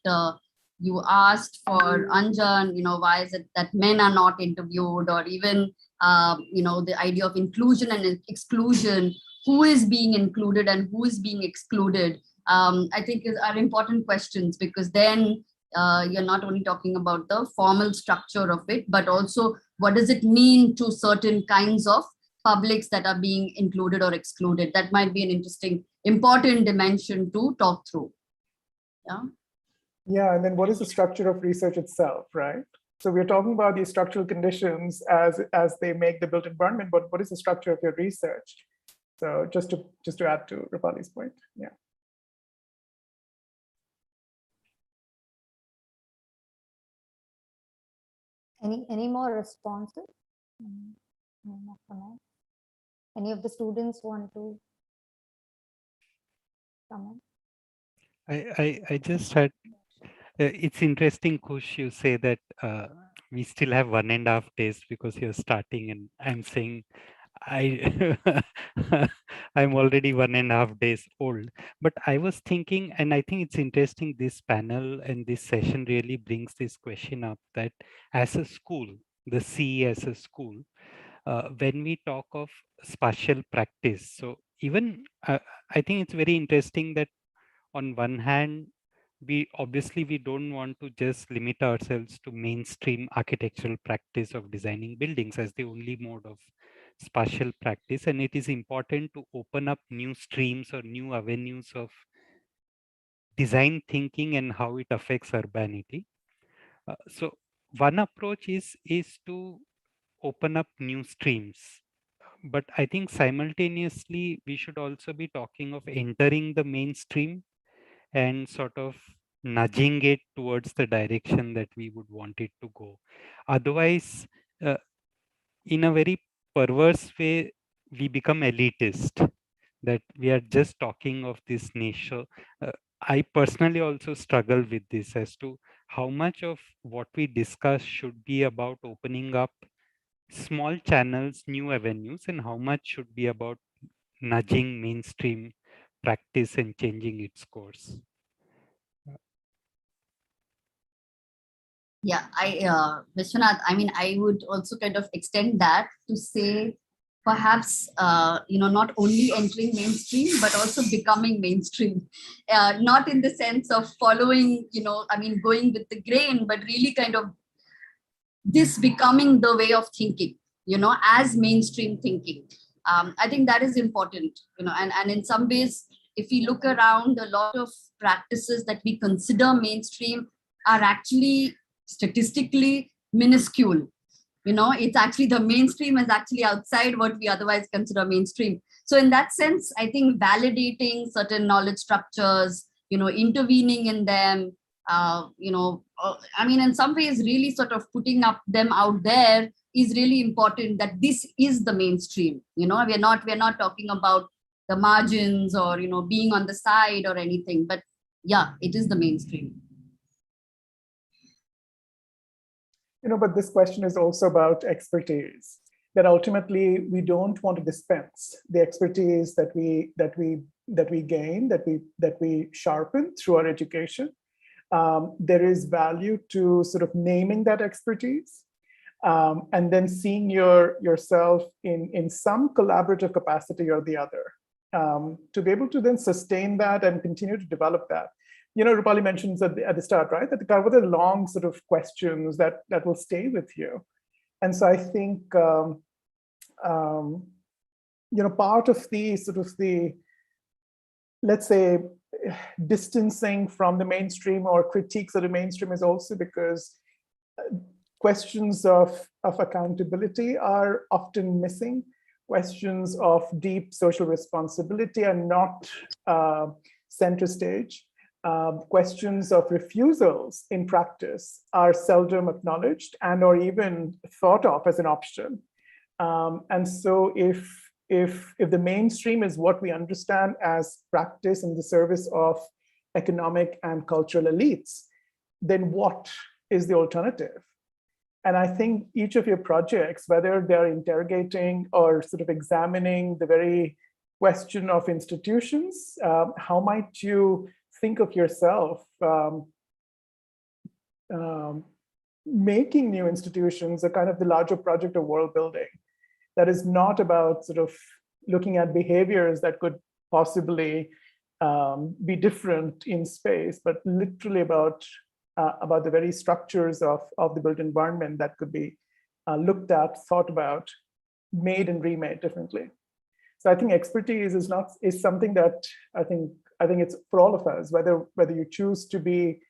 you asked for Anjan, why is it that men are not interviewed, or even, the idea of inclusion and exclusion, who is being included and who is being excluded, I think are important questions, because then you're not only talking about the formal structure of it, but also what does it mean to certain kinds of publics that are being included or excluded. That might be an interesting, important dimension to talk through. Yeah. Yeah, and then what is the structure of research itself, right? So we're talking about these structural conditions as they make the built environment, but what is the structure of your research? So just to add to Rupali's point, yeah. Any more responses? Any of the students want to comment? I just had, it's interesting, Kush, you say that we still have 1.5 days because you're starting, and I'm saying I'm already 1.5 days old. But I was thinking, and I think it's interesting, this panel and this session really brings this question up, that as a school, the C as a school, when we talk of spatial practice, so even I think it's very interesting that on one hand, we don't want to just limit ourselves to mainstream architectural practice of designing buildings as the only mode of spatial practice, and it is important to open up new streams or new avenues of design thinking and how it affects urbanity. So one approach is to open up new streams, but I think simultaneously we should also be talking of entering the mainstream and sort of nudging it towards the direction that we would want it to go. Otherwise, in a very perverse way, we become elitist, that we are just talking of this niche. So, I personally also struggle with this as to how much of what we discuss should be about opening up small channels, new avenues, and how much should be about nudging mainstream practice and changing its course. Yeah, Vishwanath, I mean, I would also kind of extend that to say, perhaps, not only entering mainstream, but also becoming mainstream, not in the sense of following, going with the grain, but really kind of this becoming the way of thinking, as mainstream thinking. I think that is important, and in some ways, if we look around, a lot of practices that we consider mainstream are actually statistically minuscule. It's actually the mainstream is actually outside what we otherwise consider mainstream. So in that sense, I think validating certain knowledge structures, intervening in them, in some ways, really sort of putting up them out there is really important, that this is the mainstream. We're not talking about the margins or, being on the side or anything, but yeah, it is the mainstream. But this question is also about expertise, that ultimately we don't want to dispense the expertise that we gain, that we sharpen through our education. There is value to sort of naming that expertise, and then seeing yourself in some collaborative capacity or the other, to be able to then sustain that and continue to develop that. Rupali mentions at the start, right, that there are long sort of questions that will stay with you. And so I think, part of the sort of the, let's say, distancing from the mainstream or critiques of the mainstream is also because questions of accountability are often missing. Questions of deep social responsibility are not center stage. Questions of refusals in practice are seldom acknowledged and or even thought of as an option. And so if the mainstream is what we understand as practice in the service of economic and cultural elites, then what is the alternative? And I think each of your projects, whether they're interrogating or sort of examining the very question of institutions, how might you think of yourself making new institutions a kind of the larger project of world building that is not about sort of looking at behaviors that could possibly be different in space, but literally about the very structures of the built environment that could be looked at, thought about, made and remade differently. So I think expertise is something that I think it's for all of us, whether you choose to be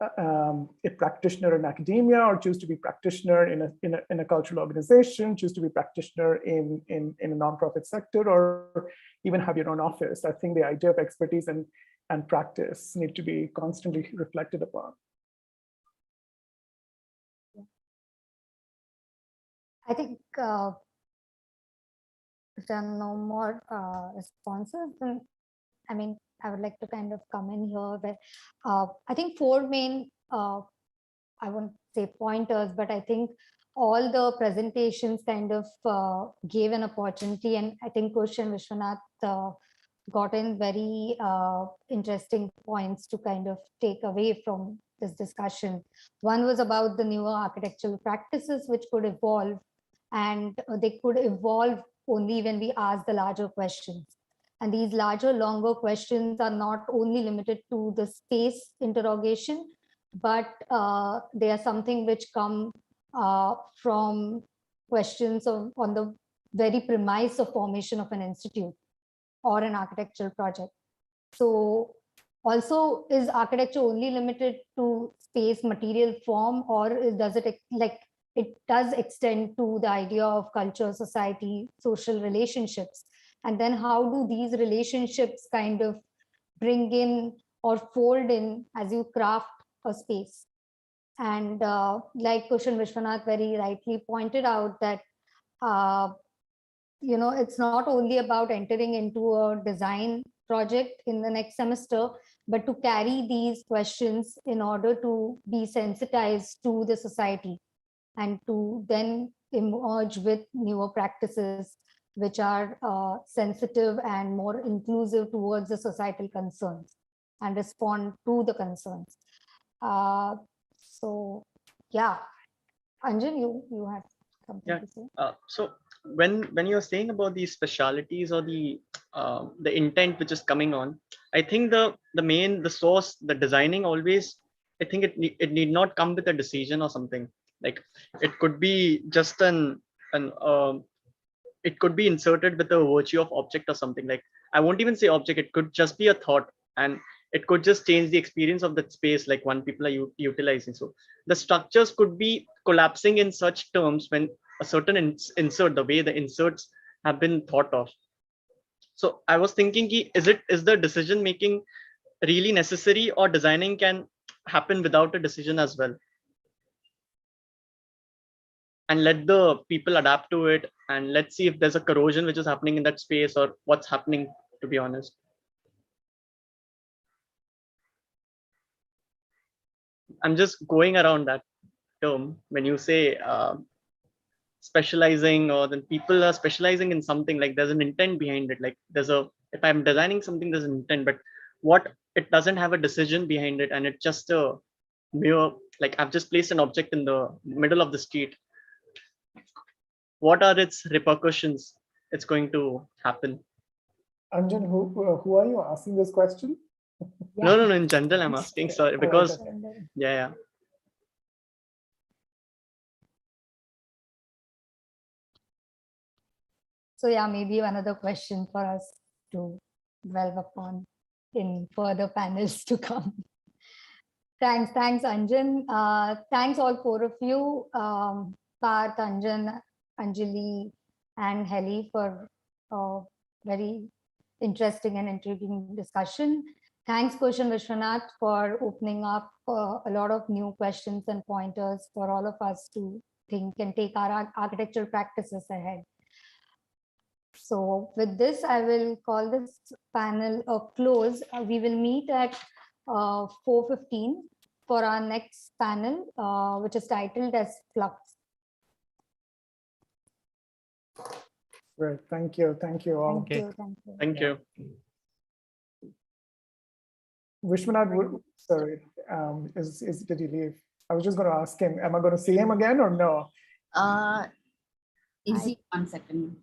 a practitioner in academia or choose to be practitioner in a cultural organization, choose to be practitioner in a nonprofit sector, or even have your own office. I think the idea of expertise and practice need to be constantly reflected upon. I think if there are no more responses, then I would like to kind of come in here where I think four main, I won't say pointers, but I think all the presentations kind of gave an opportunity, and I think Kush and Vishwanath got in very interesting points to kind of take away from this discussion. One was about the newer architectural practices which could evolve, and they could evolve only when we ask the larger questions. And these larger, longer questions are not only limited to the space interrogation, but they are something which come from questions on the very premise of formation of an institute or an architectural project. So also, is architecture only limited to space, material, form, or does it does extend to the idea of culture, society, social relationships? And then how do these relationships kind of bring in or fold in as you craft a space? And like Kushan Vishwanath very rightly pointed out that, it's not only about entering into a design project in the next semester, but to carry these questions in order to be sensitized to the society and to then emerge with newer practices which are sensitive and more inclusive towards the societal concerns and respond to the concerns. So, yeah, Anjan, you had something to say. So when you're saying about these specialities or the intent which is coming on, I think the source, the designing always, I think it need not come with a decision or something. Like it could be just an and it could be inserted with a virtue of object or something. Like, I won't even say object, it could just be a thought, and it could just change the experience of that space, like one people are utilizing. So the structures could be collapsing in such terms when a certain insert, the way the inserts have been thought of. So I was thinking, is the decision making really necessary, or designing can happen without a decision as well, and let the people adapt to it, and let's see if there's a corrosion which is happening in that space, or what's happening, to be honest. I'm just going around that term when you say specializing, or then people are specializing in something, like there's an intent behind it. Like if I'm designing something, there's an intent, but what it doesn't have a decision behind it, and it's just a mere, like I've just placed an object in the middle of the street. What are its repercussions? It's going to happen. Anjan, who are you asking this question? No, in general, I'm asking, sorry, because yeah. So yeah, maybe another question for us to delve upon in further panels to come. Thanks, Anjan. Thanks all four of you, Parth, Anjan, Anjali, and Heli, for very interesting and intriguing discussion. Thanks, Koshan Vishwanath, for opening up a lot of new questions and pointers for all of us to think and take our architectural practices ahead. So with this, I will call this panel a close. We will meet at 4:15 for our next panel, which is titled as Flux. Great, thank you all. Thank you. Vishwanath, sorry, did he leave? I was just going to ask him, am I going to see him again or no? Is he 1 second?